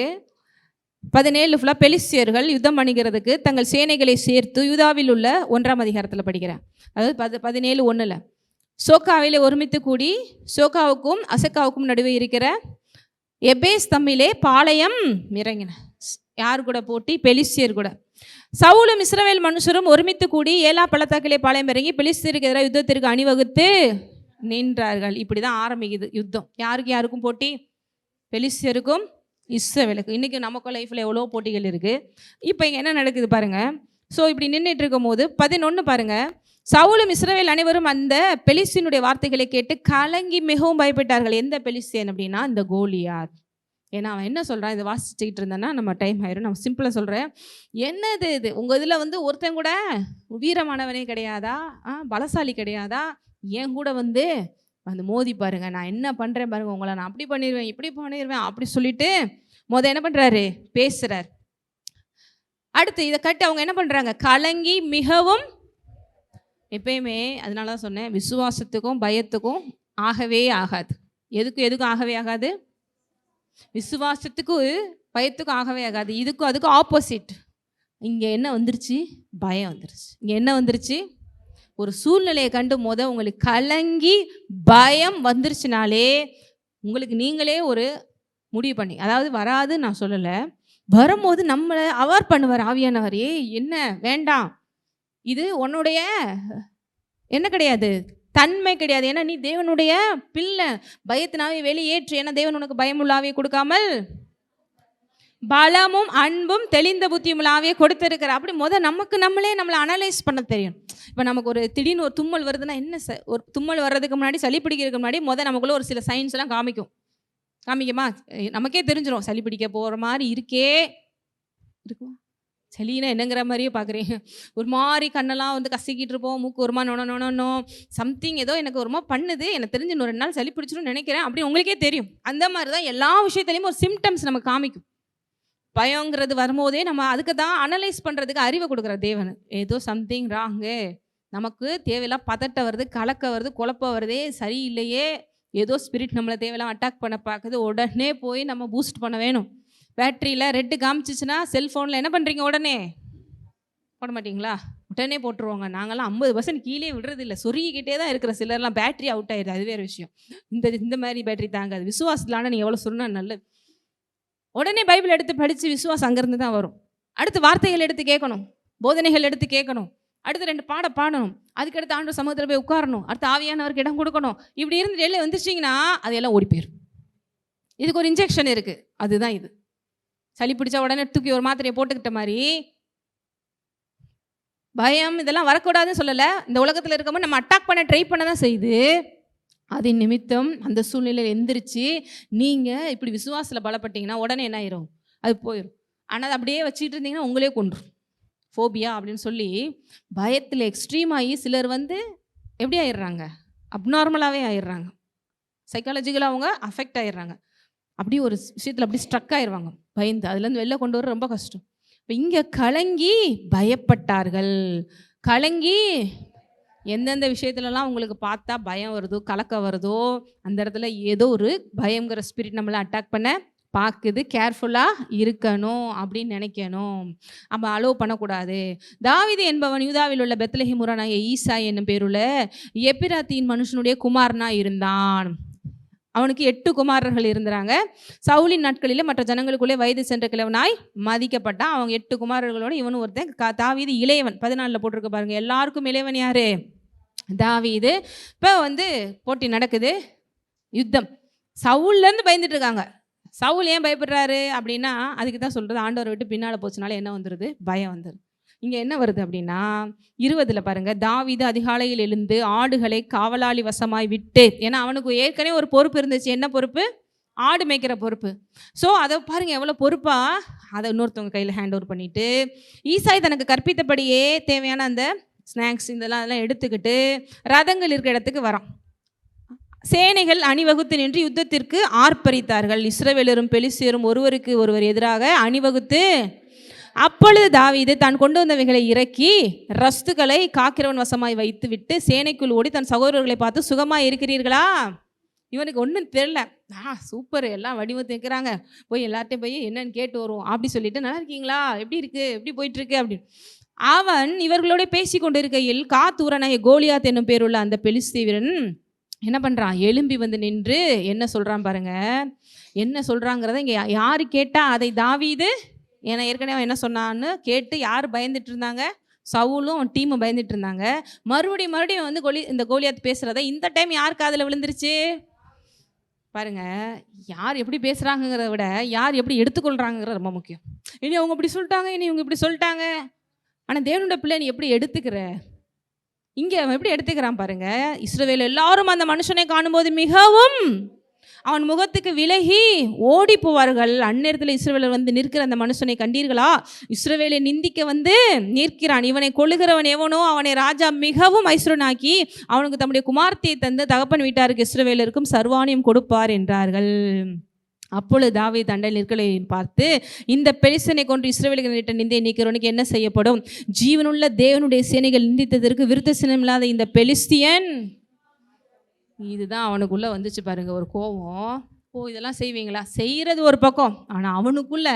17 ஃபுல்லாக பெலிஸ்தியர்கள் யுத்தம் பண்ணிக்கிறதுக்கு தங்கள் சேனைகளை சேர்த்து யூதாவில் உள்ள 1ஆம் அதிகாரத்தில் படிக்கிறேன். அதாவது 17:1 சோக்காவிலே ஒருமித்து கூடி சோக்காவுக்கும் அசக்காவுக்கும் நடுவே இருக்கிற எபேஸ் தம்மிலே பாளையம் இறங்கின. யார் கூட போட்டி? பெலிஸ்தியர் கூட. சவுலும் இஸ்ரவேல் மனுஷரும் ஒருமித்து கூடி ஏலா பள்ளத்தாக்கிலே பாளையம் இறங்கி பெலிஸ்தியருக்கு எதிராக யுத்தத்திற்கு அணிவகுத்து நின்றார்கள். இப்படிதான் ஆரம்பிக்குது யுத்தம். யாருக்கு யாருக்கும் போட்டி? பெலிஸ்தியருக்கும் இஸ்ரவேலுக்கும். இன்னைக்கு நமக்கும் லைஃப்ல எவ்வளோ போட்டிகள் இருக்கு. இப்போ இங்க என்ன நடக்குது பாருங்க. ஸோ இப்படி நின்றுட்டு இருக்கும் போது 11 பாருங்க. சவுலும் இஸ்ரவேல் அனைவரும் அந்த பெலிஸ்தியனுடைய வார்த்தைகளை கேட்டு கலங்கி மிகவும் பயப்பட்டார்கள். எந்த பெலிஸ்தியன் அப்படின்னா இந்த கோலியாத். ஏன்னா அவன் என்ன சொல்கிறான், இதை வாசிச்சுக்கிட்டு இருந்தேன்னா நம்ம டைம் ஆயிரும். நான் சிம்பிளாக சொல்கிறேன். என்னது இது, உங்கள் இதில் ஒருத்தன் கூட வீரமானவனே கிடையாதா? பலசாலி கிடையாதா? ஏன் கூட வந்து மோதி பாருங்க, நான் என்ன பண்ணுறேன் பாருங்க, உங்களை நான் அப்படி பண்ணிடுவேன் இப்படி பண்ணிடுவேன் அப்படி சொல்லிட்டு என்ன பண்ணுறாரு, பேசுகிறார். அடுத்து இதை கட்டி அவங்க என்ன பண்ணுறாங்க, கலங்கி மிகவும். எப்பயுமே அதனால தான் சொன்னேன், விசுவாசத்துக்கும் பயத்துக்கும் ஆகவே ஆகாது. எதுக்கும் ஆகவே ஆகாது? விசுவாசத்துக்கும் பயத்துக்கும் ஆகவே ஆகாது. இதுக்கும் அதுக்கும் ஆப்போசிட். இங்கே என்ன வந்துருச்சு? பயம் வந்துருச்சு. இங்கே என்ன வந்துருச்சு? ஒரு சூழ்நிலையை கண்டு உங்களுக்கு கலங்கி பயம் வந்துருச்சுனாலே உங்களுக்கு நீங்களே ஒரு முடிவு பண்ணி, அதாவது வராதுன்னு நான் சொல்லலை, வரும்போது நம்மளை அவார் பண்ணுவார் ஆவியானவர். என்ன வேண்டாம், இது உன்னுடைய என்ன கிடையாது, தன்மை கிடையாது. ஏன்னா நீ தேவனுடைய பிள்ளை, பயத்தினாவே வெளியேற்று. ஏன்னா தேவன் உனக்கு பயமுள்ளாவே கொடுக்காமல் பலமும் அன்பும் தெளிந்த புத்தியும்லாவே கொடுத்துருக்கிற. அப்படி நமக்கு நம்மளே நம்மளை அனலைஸ் பண்ண தெரியும். இப்போ நமக்கு ஒரு திடீர்னு ஒரு தும்மல் வருதுன்னா என்ன, ஒரு தும்மல் வர்றதுக்கு முன்னாடி, சளி பிடிக்கிறதுக்கு முன்னாடி நமக்குள்ள ஒரு சில சைன்ஸ் எல்லாம் காமிக்குமா? நமக்கே தெரிஞ்சிடும், சளி பிடிக்க போகிற மாதிரி இருக்குமா? சளினா என்னங்கிற மாதிரியே பார்க்குறீங்க. ஒரு மாதிரி கண்ணெல்லாம் கசிக்கிட்டு இருப்போம், மூக்கு ஒருமா நொனோ சம்திங் ஏதோ எனக்கு ஒருமா பண்ணுது, எனக்கு தெரிஞ்சு இன்னும் 2 நாள் சளி பிடிச்சிரும்னு நினைக்கிறேன் அப்படின்னு உங்களுக்கே தெரியும். அந்த மாதிரி தான் எல்லா விஷயத்துலையும் ஒரு சிம்டம்ஸ் நமக்கு காமிக்கும். பயங்கிறது வரும்போதே நம்ம அதுக்கு தான் அனலைஸ் பண்ணுறதுக்கு அறிவை கொடுக்குற தேவன். ஏதோ சம்திங் ராங்கு, நமக்கு தேவையில்லாம் பதட்ட வருது, கலக்க வருது, குழப்பம் வருதே, சரியில்லையே, ஏதோ ஸ்பிரிட் நம்மளை தேவையெல்லாம் அட்டாக் பண்ண பார்க்குது, உடனே போய் நம்ம பூஸ்ட் பண்ண வேணும். பேட்டரியில் ரெட்டு காமிச்சிச்சுன்னா செல்ஃபோனில் என்ன பண்ணுறீங்க, உடனே போட மாட்டிங்களா? உடனே போட்டுருவாங்க. நாங்கள்லாம் 50% கீழே விடுறது இல்லை, சொருகிக்கிட்டே தான் இருக்கிற. சிலர்லாம் பேட்டரி அவுட் ஆயிடுது, அது வேறு விஷயம். இந்த மாதிரி பேட்டரி தாங்காது. விசுவாசத்திலான நீ எவ்வளோ சொன்னா நல்லது. உடனே பைபிள் எடுத்து படித்து விசுவாசம் அங்கேருந்து தான் வரும். அடுத்து வார்த்தைகள் எடுத்து கேட்கணும், போதனைகள் எடுத்து கேட்கணும், அடுத்து 2 பாடணும், அதுக்கடுத்து ஆண்டவர் சமூகத்தில் போய் உட்காரணும், அடுத்து ஆவியானவருக்கு இடம் கொடுக்கணும். இப்படி இருந்து வெளியே வந்துச்சிங்கன்னா அதையெல்லாம் ஓடி போயிடும். இதுக்கு ஒரு இன்ஜெக்ஷன் இருக்குது, அதுதான் இது. சளி பிடிச்சா உடனே தூக்கி ஒரு மாத்திரையை போட்டுக்கிட்ட மாதிரி பயம் இதெல்லாம் வரக்கூடாதுன்னு சொல்லலை. இந்த உலகத்தில் இருக்கும்போது நம்ம அட்டாக் பண்ண ட்ரை பண்ண தான் செய்யுது. அதன் நிமித்தம் அந்த சூழ்நிலையில் எந்திரிச்சு நீங்கள் இப்படி விசுவாசத்தில் பலப்பட்டீங்கன்னா உடனே என்ன ஆயிரும், அது போயிடும். ஆனால் அது அப்படியே வச்சுக்கிட்டு இருந்தீங்கன்னா உங்களே கொண்டுரும். ஃபோபியா அப்படின்னு சொல்லி பயத்தில் எக்ஸ்ட்ரீம் ஆகி சிலர் எப்படி ஆயிடுறாங்க, அப்நார்மலாகவே ஆயிடுறாங்க. சைக்காலஜிக்கலாக அவங்க அஃபெக்ட் ஆயிடுறாங்க. அப்படி ஒரு விஷயத்தில் அப்படி ஸ்ட்ரக் ஆயிடுவாங்க பயந்து. அதுலேருந்து வெளில கொண்டு வர ரொம்ப கஷ்டம். இப்போ இங்கே கலங்கி பயப்பட்டார்கள். கலங்கி எந்தெந்த விஷயத்துலலாம் உங்களுக்கு பார்த்தா பயம் வருதோ, கலக்க வருதோ, அந்த இடத்துல ஏதோ ஒரு பயங்கிற ஸ்பிரிட் நம்மளை அட்டாக் பண்ண பார்க்குது. கேர்ஃபுல்லாக இருக்கணும் அப்படின்னு நினைக்கணும். நம்ம அலோவ் பண்ணக்கூடாது. தாவீது என்பவன் யூதாவில் உள்ள பெத்லெஹேம் ஊரானாகிய ஈசாய் என்னும் பேருள்ள எப்பிராத்தியின் மனுஷனுடைய குமாரனா இருந்தான். அவனுக்கு 8 குமாரர்கள் இருந்தாங்க. சவுலின் நாட்களில் மற்ற ஜனங்களுக்குள்ளே வயது சென்ற கிழவனாய் மதிக்கப்பட்டான். அவங்க 8 குமாரர்களோட இவனு ஒருத்தன். தாவீது இளையவன். 14 போட்டிருக்க பாருங்க. எல்லாருக்கும் இளையவன் யாரு? தாவீது. இப்போ போட்டி நடக்குது, யுத்தம். சவுல்லேருந்து பயந்துட்டு இருக்காங்க. சவுல் ஏன் பயப்படுறாரு அப்படின்னா, அதுக்கு தான் சொல்கிறது, ஆண்டவரை விட்டு பின்னால் போச்சுனால என்ன வந்துடுது, பயம் வந்துடுது. இங்கே என்ன வருது அப்படின்னா 20 பாருங்க. தாவீது அதிகாலையில் எழுந்து ஆடுகளை காவலாளி வசமாய் விட்டு, ஏன்னா அவனுக்கு ஏற்கனவே ஒரு பொறுப்பு இருந்துச்சு. என்ன பொறுப்பு? ஆடு மேய்க்கிற பொறுப்பு. ஸோ அதை பாருங்க எவ்வளோ பொறுப்பா அதை இன்னொருத்தவங்க கையில் ஹேண்ட் ஓவர் பண்ணிட்டு, ஈசாய் தனக்கு கற்பித்தபடியே தேவையான அந்த ஸ்நாக்ஸ் அதெல்லாம் எடுத்துக்கிட்டு ரதங்கள் இருக்கிற இடத்துக்கு வரான். சேனைகள் அணிவகுத்து நின்று யுத்தத்திற்கு ஆர்ப்பரித்தார்கள். இஸ்ரவேலரும் பெலிஸ்தியரும் ஒருவருக்கு ஒருவர் எதிராக அணிவகுத்து, அப்பொழுது தாவீது தான் கொண்டு வந்தவைகளை இறக்கி ரஸ்துகளை காக்கிறவன் வசமாய் வைத்து விட்டு சேனைக்குள் ஓடி தன் சகோதரர்களை பார்த்து, சுகமாக இருக்கிறீர்களா? இவனுக்கு ஒன்றும் தெரில. சூப்பர், எல்லாம் வடிவத்தை இருக்கிறாங்க, போய் எல்லார்ட்டையும் போய் என்னன்னு கேட்டு வருவோம் அப்படி சொல்லிட்டு, நல்லா இருக்கீங்களா, எப்படி இருக்கு, எப்படி போயிட்டுருக்கு அப்படின்னு. அவன் இவர்களோட பேசி கொண்டு இருக்கையில் காத்தூரனாகிய கோலியாத் என்னும் பேருள்ள அந்த பெலிஸ்தீவரன் என்ன பண்ணுறான், எழும்பி நின்று என்ன சொல்கிறான் பாருங்க. என்ன சொல்கிறாங்கிறத இங்கே யார் கேட்டால் அதை தாவீது ஏன்னா ஏற்கனவே என்ன சொன்னான்னு கேட்டு யார் பயந்துட்டு இருந்தாங்க? சவுலும் அவன் டீமும் பயந்துட்டு இருந்தாங்க. மறுபடியும் வந்து இந்த கோலியாத் பேசுகிறத இந்த டைம் யார் காதில் விழுந்துருச்சு பாருங்க. யார் எப்படி பேசுகிறாங்கிறத விட யார் எப்படி எடுத்துக்கொள்கிறாங்கிறது ரொம்ப முக்கியம். இனி அவங்க இப்படி சொல்லிட்டாங்க, இனி இவங்க இப்படி சொல்லிட்டாங்க. ஆனால் தேவனுடைய பிள்ளை நீ எப்படி எடுத்துக்கிற? இங்கே அவன் எப்படி எடுத்துக்கிறான் பாருங்க. இஸ்ரவேல் எல்லாரும் அந்த மனுஷனை காணும்போது மிகவும் அவன் முகத்துக்கு விலகி ஓடி போவார்கள். அந்நேரத்தில் இஸ்ரவேலர் வந்து நிற்கிற அந்த மனுஷனை கண்டீர்களா? இஸ்ரவேலை நிந்திக்க வந்து நிற்கிறான். இவனை கொள்ளுகிறவன் எவனோ அவனை ராஜா மிகவும் ஐஸ்வரனாக்கி அவனுக்கு தம்முடைய குமார்த்தியை தந்து தகப்பன் வீட்டாருக்கு இஸ்ரவேலருக்கும் சர்வானியம் கொடுப்பார் என்றார்கள். அப்பொழுது தாவீது தண்டையில் நிற்களை பார்த்து, இந்த பெலிஸ்தனை கொண்டு இஸ்ரவேலுக்கு நேரிட்ட நிந்தை நீக்கிறவனுக்கு என்ன செய்யப்படும்? ஜீவனுள்ள தேவனுடைய சேனைகள் நிந்தித்ததற்கு விருத்த சினம் இல்லாத இந்த பெலிஸ்தியன். இதுதான் அவனுக்குள்ளே வந்துச்சு பாருங்க ஒரு கோபம். இதெல்லாம் செய்வீங்களா? செய்கிறது ஒரு பக்கம், ஆனால் அவனுக்குள்ள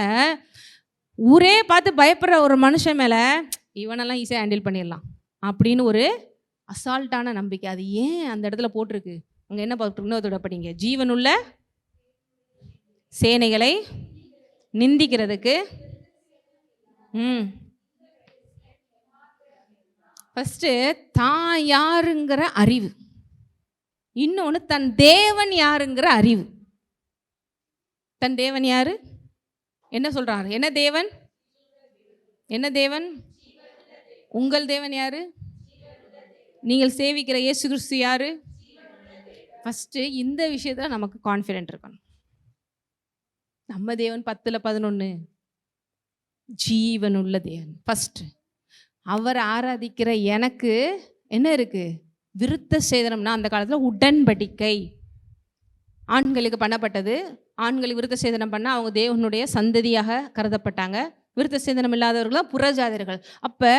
ஊரே பார்த்து பயப்படுற ஒரு மனுஷன் மேலே இவனெல்லாம் ஈஸியாக ஹேண்டில் பண்ணிடலாம் அப்படின்னு ஒரு அசால்ட்டான நம்பிக்கை. அது ஏன் அந்த இடத்துல போட்டிருக்கு? அங்கே என்ன இன்னொருத்தோட படிங்க. ஜீவனுள்ள சேனைகளை நிந்திக்கிறதுக்கு ஃபஸ்ட்டு தான் யாருங்கிற அறிவு, இன்னொன்று தன் தேவன் யாருங்கிற அறிவு. தன் தேவன் யாரு? என்ன சொல்றாரு? என்ன தேவன்? என்ன தேவன்? உங்கள் தேவன் யாரு? நீங்கள் சேவிக்கிற இயேசு கிறிஸ்து யாரு? ஃபஸ்ட்டு இந்த விஷயத்தில் நமக்கு கான்ஃபிடென்ட் இருக்கணும். நம்ம தேவன் 10-11 ஜீவனுள்ள தேவன். ஃபஸ்ட்டு அவர் ஆராதிக்கிற எனக்கு என்ன இருக்கு? விருத்த சேதனம்னா அந்த காலத்தில் உடன்படிக்கை ஆண்களுக்கு பண்ணப்பட்டது. ஆண்களுக்கு விருத்த சேதனம் பண்ணால் அவங்க தேவனுடைய சந்ததியாக கருதப்பட்டாங்க. விருத்த சேதனம் இல்லாதவர்களாக புறஜாதியர்கள். அப்போ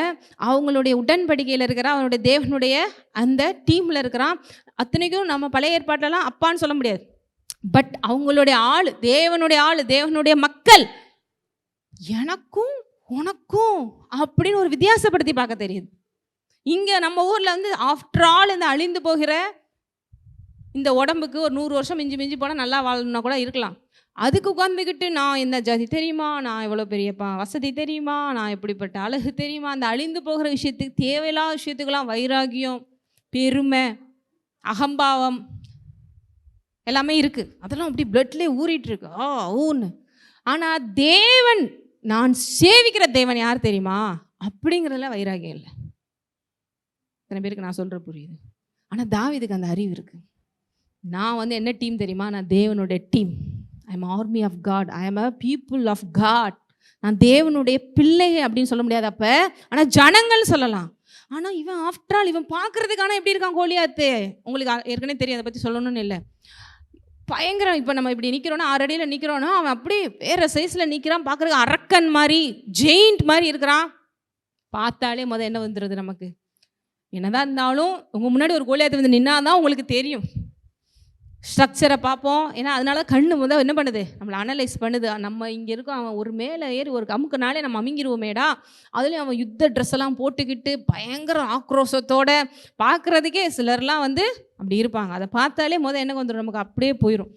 அவங்களுடைய உடன்படிக்கையில் இருக்கிற அவனுடைய தேவனுடைய அந்த டீமில் இருக்கிறான். அத்தனைக்கும் நம்ம பழைய ஏற்பாட்டிலலாம் அப்பான்னு சொல்ல முடியாது. பட் அவங்களுடைய ஆள், தேவனுடைய ஆள், தேவனுடைய மக்கள். எனக்கும் உனக்கும் அப்படின்னு ஒரு வித்தியாசப்படுத்தி பார்க்க தெரியுது. இங்கே நம்ம ஊரில் வந்து ஆஃப்டர் ஆல் இந்த அழிந்து போகிற இந்த உடம்புக்கு ஒரு 100 வருஷம் மிஞ்சி போனால் நல்லா வாழணும்னா கூட இருக்கலாம். அதுக்கு உட்காந்துக்கிட்டு நான் என்ன ஜாதி தெரியுமா, நான் எவ்வளோ பெரிய வசதி தெரியுமா, நான் எப்படிப்பட்ட அழகு தெரியுமா, அந்த அழிந்து போகிற விஷயத்துக்கு தேவையில்லாத விஷயத்துக்கெல்லாம் வைராகியம், பெருமை, அகம்பாவம் எல்லாமே இருக்குது. அதெல்லாம் அப்படி பிளட்லேயே ஊறிட்டுருக்கு. ஊன்னு. ஆனால் தேவன், நான் சேவிக்கிற தேவன் யார் தெரியுமா அப்படிங்கிறதுல வைராகியம் இல்லை. இத்தனை பேருக்கு நான் சொல்கிற புரியுது. ஆனால் தாவீதுக்கு அந்த அறிவு இருக்குது. நான் வந்து என்ன டீம் தெரியுமா? நான் தேவனுடைய team. I am army of God, I am a people of God. நான் தேவனுடைய பிள்ளை அப்படின்னு சொல்ல முடியாது அப்போ, ஆனால் ஜனங்கள் சொல்லலாம். ஆனால் இவன் ஆஃப்டர் ஆல் இவன் பார்க்குறதுக்கான எப்படி இருக்கான் கோலியாத்து? உங்களுக்கு ஏற்கனவே தெரியும், அதை பற்றி சொல்லணும்னு இல்லை. பயங்கரம். இப்போ நம்ம இப்படி நிற்கிறோன்னா 6 அடியில் நிற்கிறோன்னா அவன் அப்படி வேறு சைஸில் நிற்கிறான். பார்க்குறதுக்கு அரக்கன் மாதிரி, ஜெயிண்ட் மாதிரி இருக்கிறான். பார்த்தாலே என்ன வந்துடுது நமக்கு? என்னதான் இருந்தாலும் உங்கள் முன்னாடி ஒரு கோலியாத்து வந்து நின்னாதான் உங்களுக்கு தெரியும். ஸ்ட்ரக்சரை பார்ப்போம். ஏன்னா அதனால கண்ணு என்ன பண்ணுது? நம்மளை அனலைஸ் பண்ணுது. நம்ம இங்கே இருக்கோம், அவன் ஒரு மேலே ஏறி ஒரு கமுக்குனாலே நம்ம அமுங்கிடுவோமேடா. அதுலேயும் அவன் யுத்த ட்ரெஸ் எல்லாம் போட்டுக்கிட்டு பயங்கர ஆக்ரோஷத்தோட பார்க்குறதுக்கே சிலர்லாம் வந்து அப்படி இருப்பாங்க. அதை பார்த்தாலே என்ன வந்துடும் நமக்கு? அப்படியே போயிடும்.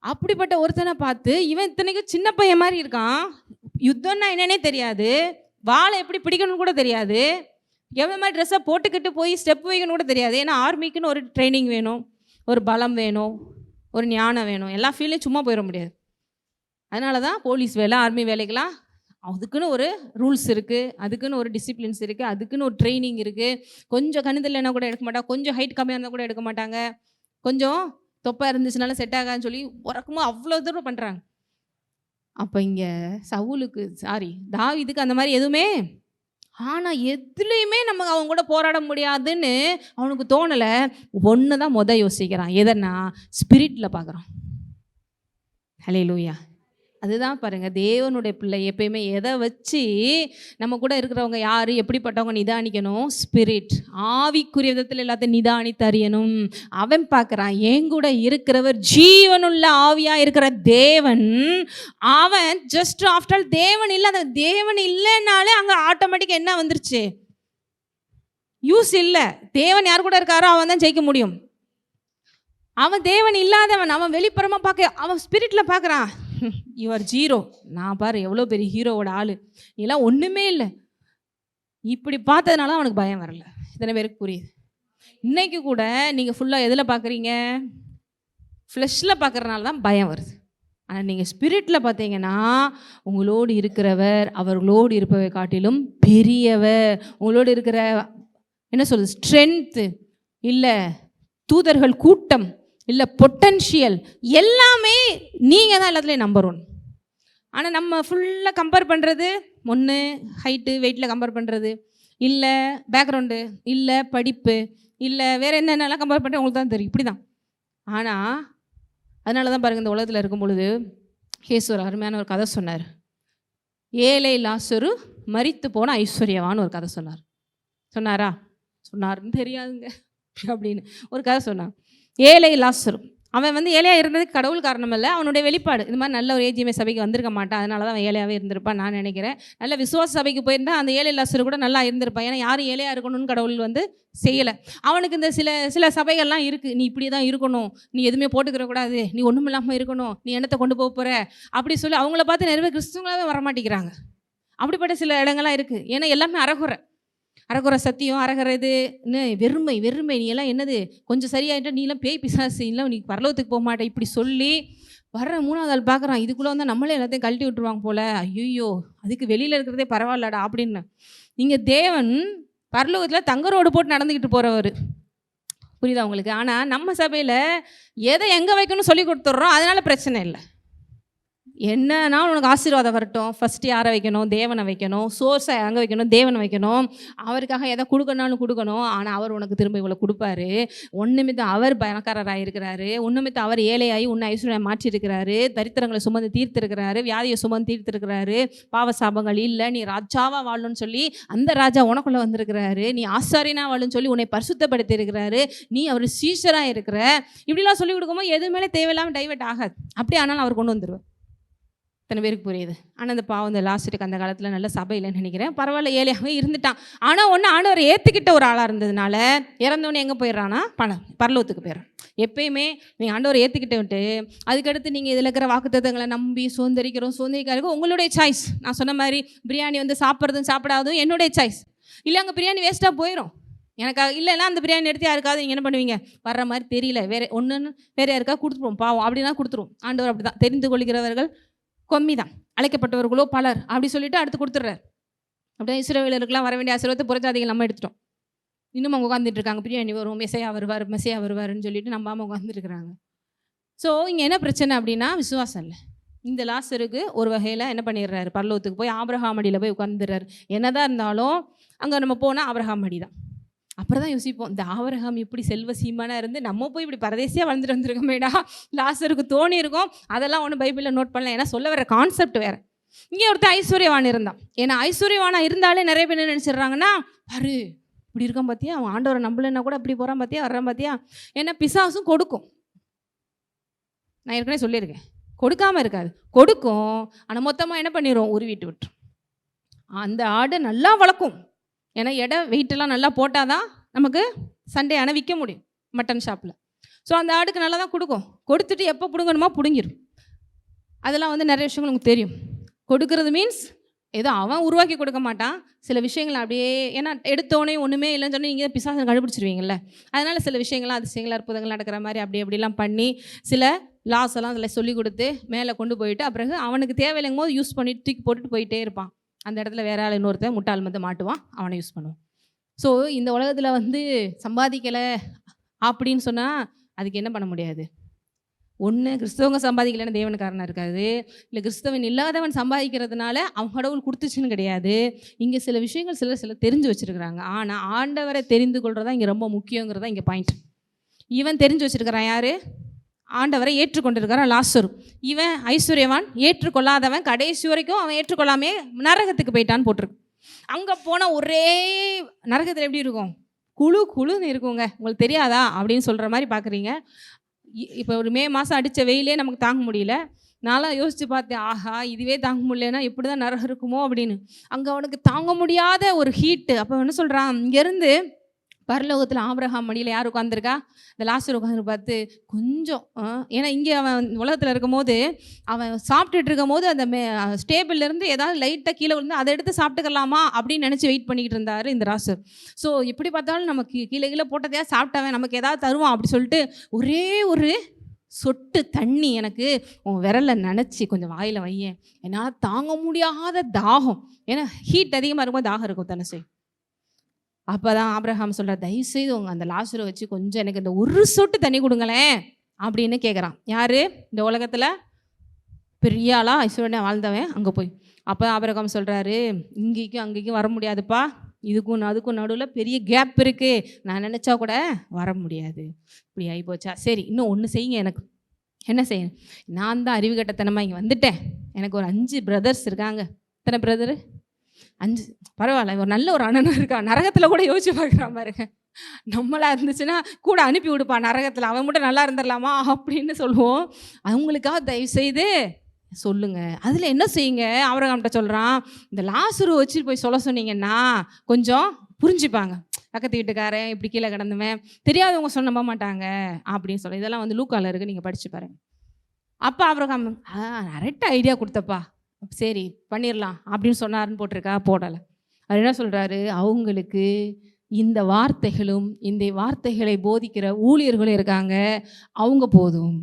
அப்படிப்பட்ட ஒருத்தனை பார்த்து இவன் இத்தனைக்கும் சின்ன பையன் மாதிரி இருக்கான். யுத்தம்னா என்னன்னே தெரியாது, வாழை எப்படி பிடிக்கணும்னு கூட தெரியாது, எவ்வளோ மாதிரி ட்ரெஸ்ஸை போட்டுக்கிட்டு போய் ஸ்டெப் வைக்கணும் கூட தெரியாது. ஏன்னா ஆர்மிக்குன்னு ஒரு ட்ரைனிங் வேணும், ஒரு பலம் வேணும், ஒரு ஞானம் வேணும். எல்லா ஃபீல்டையும் சும்மா போயிட முடியாது. அதனால தான் போலீஸ் வேலை, ஆர்மி வேலைக்கெல்லாம் அதுக்குன்னு ஒரு ரூல்ஸ் இருக்குது, அதுக்குன்னு ஒரு டிசிப்ளின்ஸ் இருக்குது, அதுக்குன்னு ஒரு ட்ரைனிங் இருக்குது. கொஞ்சம் கணிதல்னா கூட எடுக்க மாட்டாங்க, கொஞ்சம் ஹைட் கம்மியாக இருந்தால் கூட எடுக்க மாட்டாங்க, கொஞ்சம் தொப்பா இருந்துச்சுனால செட் ஆகான்னு சொல்லி உறக்கமாக அவ்வளோ தூரம் பண்ணுறாங்க. அப்போ இங்கே தாவீதுக்கு அந்த மாதிரி எதுவுமே, ஆனால் எதுலேயுமே நம்ம அவங்க கூட போராட முடியாதுன்னு அவனுக்கு தோணலை. ஒன்று தான் யோசிக்கிறான். எதனா ஸ்பிரிட்டில் பார்க்குறான். ஹல்லேலூயா. அதுதான் பாருங்கள், தேவனுடைய பிள்ளை எப்பயுமே எதை வச்சு நம்ம கூட இருக்கிறவங்க யார், எப்படிப்பட்டவங்க நிதானிக்கணும்? ஸ்பிரிட், ஆவிக்குரிய விதத்தில் எல்லாத்தையும் நிதானித்து அறியணும். அவன் பார்க்குறான், என் கூட இருக்கிறவர் ஜீவனுள்ள ஆவியாக இருக்கிற தேவன். அவன் ஜஸ்ட் ஆஃப்டர் ஆல் தேவன் இல்லை, அந்த தேவன் இல்லைன்னாலே அங்கே ஆட்டோமேட்டிக்காக என்ன வந்துருச்சு? யூஸ் இல்லை. தேவன் யார் கூட இருக்காரோ அவன் தான் ஜெயிக்க முடியும். அவன் தேவன் இல்லாதவன். அவன் வெளிப்புறமா பார்க்க, அவன் ஸ்பிரிட்ல பார்க்குறான். Your zero. நான் பாரு எவ்வளோ பெரிய ஹீரோவோட ஆளு, நீலாம் ஒன்றுமே இல்லை. இப்படி பார்த்ததுனால அவனுக்கு பயம் வரல. இத்தனை பேருக்கு புரியுது? இன்னைக்கு கூட நீங்கள் ஃபுல்லாக எதில் பார்க்குறீங்க? ஃப்ளெஷ்ஷில் பார்க்குறதுனால தான் பயம் வருது. ஆனால் நீங்கள் ஸ்பிரிட்டில் பார்த்தீங்கன்னா உங்களோடு இருக்கிறவர் அவர்களோடு இருப்பவை காட்டிலும் பெரியவர். உங்களோடு இருக்கிற என்ன சொல்றது, ஸ்ட்ரென்த்து இல்லை, தூதர்கள் கூட்டம் இல்லை, பொட்டன்ஷியல் எல்லாமே நீங்கள் தான் எல்லாத்துலேயும் நம்பர் ஒன். ஆனால் நம்ம ஃபுல்லாக கம்பேர் பண்ணுறது ஒன்று ஹைட்டு வெயிட்டில் கம்பேர் பண்ணுறது, இல்லை பேக்ரவுண்டு, இல்லை படிப்பு, இல்லை வேறு என்னென்னலாம் கம்பேர் பண்ணுறது உங்களுக்கு தான் தெரியும். இப்படி தான். ஆனால் அதனால தான் பாருங்கள், இந்த உலகத்தில் இருக்கும் பொழுது இயேசு ஒரு அருமையான ஒரு கதை சொன்னார். ஏழை லாசரு மரித்து போன ஐஸ்வர்யவான்னு ஒரு கதை சொன்னார். சொன்னாரா? சொன்னார்னு தெரியாதுங்க அப்படின்னு ஒரு கதை சொன்னான். ஏழை லாசரு அவன் வந்து ஏழையாக இருந்ததுக்கு கடவுள் காரணம் இல்லை, அவனுடைய வெளிப்பாடு. இது மாதிரி நல்ல ஒரு ஏஜிஎம்ஏ சபைக்கு வந்திருக்க மாட்டான், அதனால தான் அவன் ஏழையாகவே இருந்திருப்பான் நான் நினைக்கிறேன். நல்ல விசுவாச சபைக்கு போயிருந்தா அந்த ஏழை லாசரு கூட நல்லா இருந்திருப்பான். ஏன்னா யாரும் ஏழையாக இருக்கணும்னு கடவுள் வந்து செய்யலை. அவனுக்கு இந்த சில சபைகள்லாம் இருக்குது, நீ இப்படி தான் இருக்கணும், நீ எதுவுமே போட்டுக்கிற கூடாது, நீ ஒன்றும் இல்லாமல் இருக்கணும், நீ என்னத்தை கொண்டு போக போகிற அப்படி சொல்லி அவங்கள பார்த்து நிறைய கிறிஸ்துவங்களாவே வரமாட்டேங்கிறாங்க. அப்படிப்பட்ட சில இடங்கள்லாம் இருக்குது. ஏன்னா எல்லாமே அரகுறை சத்தியம், அரகுறை இதுன்னு வெறுமை, நீ எல்லாம் என்னது கொஞ்சம் சரியாயிட்டா நீலாம் பேய் பிசாசு, இல்லை நீ பரலோகத்துக்கு போக மாட்டே இப்படி சொல்லி வர்ற 3வது ஆள் பார்க்குறான். இதுக்குள்ளே வந்து நம்மளே எல்லாத்தையும் கழட்டி விட்டுருவாங்க போல, ஐயோ அதுக்கு வெளியில் இருக்கிறதே பரவாயில்லடா அப்படின்னு. நீங்கள் தேவன் பரலோகத்தில் தங்க ரோடு போட்டு நடந்துக்கிட்டு போகிறவர், புரியுதா உங்களுக்கு? ஆனால் நம்ம சபையில் எதை எங்கே வைக்கணும்னு சொல்லி கொடுத்துட்றோம், அதனால பிரச்சனை இல்லை. என்னன்னா உனக்கு ஆசீர்வாதம் வரட்டும், ஃபஸ்ட்டு யாரை வைக்கணும்? தேவனை வைக்கணும். சோர்ஸை எங்கே வைக்கணும்? தேவனை வைக்கணும். அவருக்காக எதை கொடுக்கணும்னு கொடுக்கணும். ஆனால் அவர் உனக்கு திரும்ப இவ்வளோ கொடுப்பாரு. ஒன்றுமித்த அவர் பணக்காரராக இருக்கிறாரு, ஒன்றுமித்த அவர் ஏழையாகி உன்னை ஐஸ்வர்யம் மாற்றிருக்கிறாரு, தரித்திரங்களை சுமந்து தீர்த்திருக்கிறாரு, வியாதியை சுமந்து தீர்த்திருக்கிறாரு, பாவ சாபங்கள் இல்லை, நீ ராஜாவாக வாழணும்னு சொல்லி அந்த ராஜா உனக்குள்ளே வந்திருக்கிறாரு, நீ ஆசாரியனா வாழணும்னு சொல்லி உன்னை பரிசுத்தப்படுத்தி இருக்கிறாரு, நீ அவர் சீஷராக இருக்கிற. இப்படிலாம் சொல்லி கொடுக்கும்போது எது மேலே தேவையில்லாமல் டைவர்ட் ஆகாது. அப்படி ஆனாலும் அவர் கொண்டு வந்துடுவார். இத்தனை பேருக்கு புரியுது? ஆனால் அந்த பாவம் இந்த லாஸ்ட்டுக்கு அந்த காலத்தில் நல்ல சபையில்லைன்னு நினைக்கிறேன், பரவாயில்ல ஏழையாகவே இருந்துட்டான். ஆனால் ஒன்று ஆண்டவர் ஏற்றுக்கிட்ட ஒரு ஆளாக இருந்ததுனால இறந்தவொன்னே எங்கே போயிடறான்னா பரலோகத்துக்கு போயிடறான். எப்பயுமே நீங்கள் ஆண்டவர் ஏற்றுக்கிட்டு அதுக்கடுத்து நீங்கள் இதில் இருக்கிற வாக்குத்தத்தங்களை நம்பி சோந்தரிக்காருக்கும் உங்களுடைய சாய்ஸ். நான் சொன்ன மாதிரி பிரியாணி வந்து சாப்பிட்றதும் சாப்பிடாதும் என்னுடைய சாய்ஸ். இல்லை அங்கே பிரியாணி வேஸ்ட்டாக போயிடும் எனக்கு, இல்லைன்னா அந்த பிரியாணி எடுத்து யாருக்காவது நீங்கள் என்ன பண்ணுவீங்க, வர்ற மாதிரி தெரியல வேறு ஒன்றுன்னு வேறு யாருக்காவது கொடுத்துருவோம், பாவம் அப்படின்னா கொடுத்துருவோம். ஆண்டவர் அப்படி தான், தெரிந்து கொள்கிறவர்கள் கம்மி தான், அழைக்கப்பட்டவர்களோ பலர் அப்படி சொல்லிட்டு அடுத்து கொடுத்துட்றாரு. அப்படியே இஸ்ரவேலருக்குலாம் வர வேண்டிய ஆசீர்வாதத்தை புறஜாதிகள் நம்ம எடுத்துட்டோம். இன்னும் அவங்க உட்காந்துட்டு இருக்காங்க, பிரியாணி வரும், மெசையா வருவாருன்னு சொல்லிட்டு நம்பாமல் உட்காந்துட்டு இருக்கிறாங்க. ஸோ இங்கே என்ன பிரச்சனை அப்படின்னா விசுவாசம் இல்லை. இந்த லாசருக்கு ஒரு வகையில் என்ன பண்ணிடுறாரு, பரலோகத்துக்கு போய் ஆபிரகாம் அடியில் போய் உட்காந்துடுறாரு. என்னதான் இருந்தாலும் அங்கே நம்ம போனால் ஆபிரகாம் அடி தான். அப்புறம் தான் யோசிப்போம், இந்த ஆபிரகாம் இப்படி செல்வ சீமானாக இருந்து நம்ம போய் இப்படி பரதேசியாக வளர்ந்துட்டு வந்துருக்கோமேடா, லாசருக்கு தோணி இருக்கும். அதெல்லாம் ஒன்றும் பைபிளில் நோட் பண்ணல, ஏன்னா சொல்ல வர கான்செப்ட் வேறு. இங்கே ஒருத்தர் ஐஸ்வர்யவான் இருந்தான். ஏன்னா ஐஸ்வர்யவானாக இருந்தாலே நிறைய பேர் என்ன நினச்சிடுறாங்கன்னா, பாரு இப்படி இருக்கான் பார்த்தியா, அவன் ஆண்டவரை நம்பலைன்னா கூட இப்படி போகிறான் பார்த்தியா, வர்றான் பார்த்தியா. ஏன்னா பிசாசும் கொடுக்கும், நான் ஏற்கனவே சொல்லியிருக்கேன், கொடுக்காமல் இருக்காது, கொடுக்கும். ஆனால் மொத்தமாக என்ன பண்ணிடும், உருவிட்டு விட்டுரும். அந்த ஆடு நல்லா வளர்க்கும், ஏன்னா வெயிட்டெல்லாம் நல்லா போட்டால் தான் நமக்கு சண்டே ஆனால் விற்க முடியும் மட்டன் ஷாப்பில். ஸோ அந்த ஆடுக்கு நல்லா தான் கொடுக்கும். கொடுத்துட்டு எப்போ பிடுங்கணுமோ பிடுங்கிடும். அதெல்லாம் வந்து நிறைய விஷயங்கள் உங்களுக்கு தெரியும். கொடுக்கறது மீன்ஸ் ஏதோ அவன் உருவாக்கி கொடுக்க மாட்டான், சில விஷயங்கள் அப்படியே, ஏன்னா எடுத்தோடனே ஒன்றுமே இல்லைன்னு சொன்னால் நீங்கள் பிசாசை கண்டுபிடிச்சிருவீங்கல்ல. அதனால் சில விஷயங்கள்லாம் அதிசயங்கள் அற்புதங்கள் நடக்கிற மாதிரி அப்படிலாம் பண்ணி சில லாஸ் எல்லாம் அதில் சொல்லி கொடுத்து மேலே கொண்டு போயிட்டு அப்புறம் அவனுக்கு தேவையில்லைங்கும் போது யூஸ் பண்ணிட்டு தூக்கி போட்டுட்டு போயிட்டே இருப்பான். அந்த இடத்துல வேற ஆள் இன்னொருத்தன் முட்டாள் வந்து மாட்டுவான், அவனை யூஸ் பண்ணுவான். ஸோ இந்த உலகத்தில் வந்து சம்பாதிக்கலை அப்படின்னு சொன்னால் அதுக்கு என்ன பண்ண முடியாது. ஒன்று கிறிஸ்தவங்க சம்பாதிக்கலைன்னு தேவனுக்காரனாக இருக்காது, இல்லை கிறிஸ்தவன் இல்லாதவன் சம்பாதிக்கிறதுனால அவன் கடவுள் கொடுத்துச்சுன்னு கிடையாது. இங்கே சில விஷயங்கள் சிலர் தெரிஞ்சு வச்சுருக்கிறாங்க. ஆனால் ஆண்டவரை தெரிந்து கொள்றதா இங்கே ரொம்ப முக்கியங்கிறதா இங்கே பாயிண்ட். இவன் தெரிஞ்சு வச்சுருக்கிறான் யார், ஆண்டவரை ஏற்றுக்கொண்டிருக்கிறான் லாசரு. இவன் ஐஸ்வர்யவான், ஏற்றுக்கொள்ளாதவன், கடைசி வரைக்கும் அவன் ஏற்றுக்கொள்ளாமே நரகத்துக்கு போயிட்டான்னு போட்டிருக்கு. அங்கே போனால் ஒரே நரகத்தில் எப்படி இருக்கும், குழுன்னு இருக்குங்க, உங்களுக்கு தெரியாதா அப்படின்னு சொல்கிற மாதிரி பார்க்குறீங்க. இப்போ ஒரு மே மாதம் அடித்த வெயிலே நமக்கு தாங்க முடியல. நான்லாம் யோசித்து பார்த்தேன், ஆஹா இதுவே தாங்க முடியலன்னா எப்படி தான் நரகம் இருக்குமோ அப்படின்னு. அங்கே அவனுக்கு தாங்க முடியாத ஒரு ஹீட்டு. அப்போ என்ன சொல்கிறான், இங்கேருந்து பரலோகத்தில் ஆபிரகாம் மடியில் யார் உட்காந்துருக்கா? இந்த லாசர் உட்காந்து பார்த்து கொஞ்சம் ஏன்னா இங்கே அவன் உலகத்தில் இருக்கும்போது அவன் சாப்பிட்டுட்டு இருக்கும் போது அந்த ஸ்டேபிள்லேருந்து ஏதாவது லைட்டாக கீழே விழுந்து அதை எடுத்து சாப்பிட்டுக்கலாமா அப்படின்னு நினச்சி வெயிட் பண்ணிக்கிட்டு இருந்தார் இந்த லாசர். ஸோ எப்படி பார்த்தாலும் நமக்கு கீழே கீழே போட்டதையா சாப்பிட்டவன் நமக்கு ஏதாவது தருவான் அப்படி சொல்லிட்டு ஒரே ஒரு சொட்டு தண்ணி எனக்கு உன் விரலை நினச்சி கொஞ்சம் வாயில் வையேன், என்னால் தாங்க முடியாத தாகம். ஏன்னா ஹீட் அதிகமாக இருக்கும்போது தாகம் இருக்கும் தானே செய்யும். அப்போ தான் ஆபிரகாம் சொல்கிறார், தயவுசெய்து உங்கள் அந்த லாசரை வச்சு கொஞ்சம் எனக்கு இந்த ஒரு சொட்டு தண்ணி கொடுங்களேன் அப்படின்னு கேட்குறான். யார்? இந்த உலகத்தில் பெரிய ஆளா ஐஸ்வர்யா வாழ்ந்தவன் அங்கே போய். அப்போ ஆபிரகாம் சொல்கிறாரு, இங்கேக்கும் அங்கேக்கும் வர முடியாதுப்பா, இதுக்கும் அதுக்கும் நடுவில் பெரிய கேப் இருக்குது, நான் நினச்சா கூட வர முடியாது. இப்படி ஆகி போச்சா? சரி, இன்னும் ஒன்று செய்யுங்க, எனக்கு என்ன செய்யணும்? நான் தான் அறிவு கட்டத்தனமாக இங்கே வந்துட்டேன், எனக்கு ஒரு 5 பிரதர்ஸ் இருக்காங்க. எத்தனை பிரதரு? 5. பரவாயில்ல, ஒரு நல்ல ஒரு அண்ணனும் இருக்கான். நரகத்தில் கூட யோசிச்சு பார்க்குற பாருங்க. நம்மளா இருந்துச்சுன்னா கூட அனுப்பி விடுப்பா நரகத்தில், அவன் மட்டும் நல்லா இருந்துடலாமா அப்படின்னு சொல்லுவோம். அவங்களுக்காக தயவு செய்து சொல்லுங்க. அதில் என்ன செய்யுங்க? ஆபிரகாம்கிட்ட சொல்கிறான், இந்த லாசரு வச்சுட்டு போய் சொல்ல சொன்னீங்கன்னா கொஞ்சம் புரிஞ்சுப்பாங்க. பக்கத்து வீட்டுக்காரன் இப்படி கீழே கிடந்துவேன், தெரியாதவங்க சொன்ன நம்ப மாட்டாங்க அப்படின்னு சொல்ல. இதெல்லாம் வந்து லூக்கால இருக்குது, நீங்கள் படித்து பாருங்க. அப்போ ஆபிரகாம் கரெக்டாக ஐடியா கொடுத்தப்பா, சரி பண்ணிடலாம் அப்படின்னு சொன்னாருன்னு போட்டிருக்கா? போடலை. அவர் என்ன சொல்கிறாரு? அவங்களுக்கு இந்த வார்த்தைகளும் இந்த வார்த்தைகளை போதிக்கிற ஊழியர்களும் இருக்காங்க, அவங்க போதும்.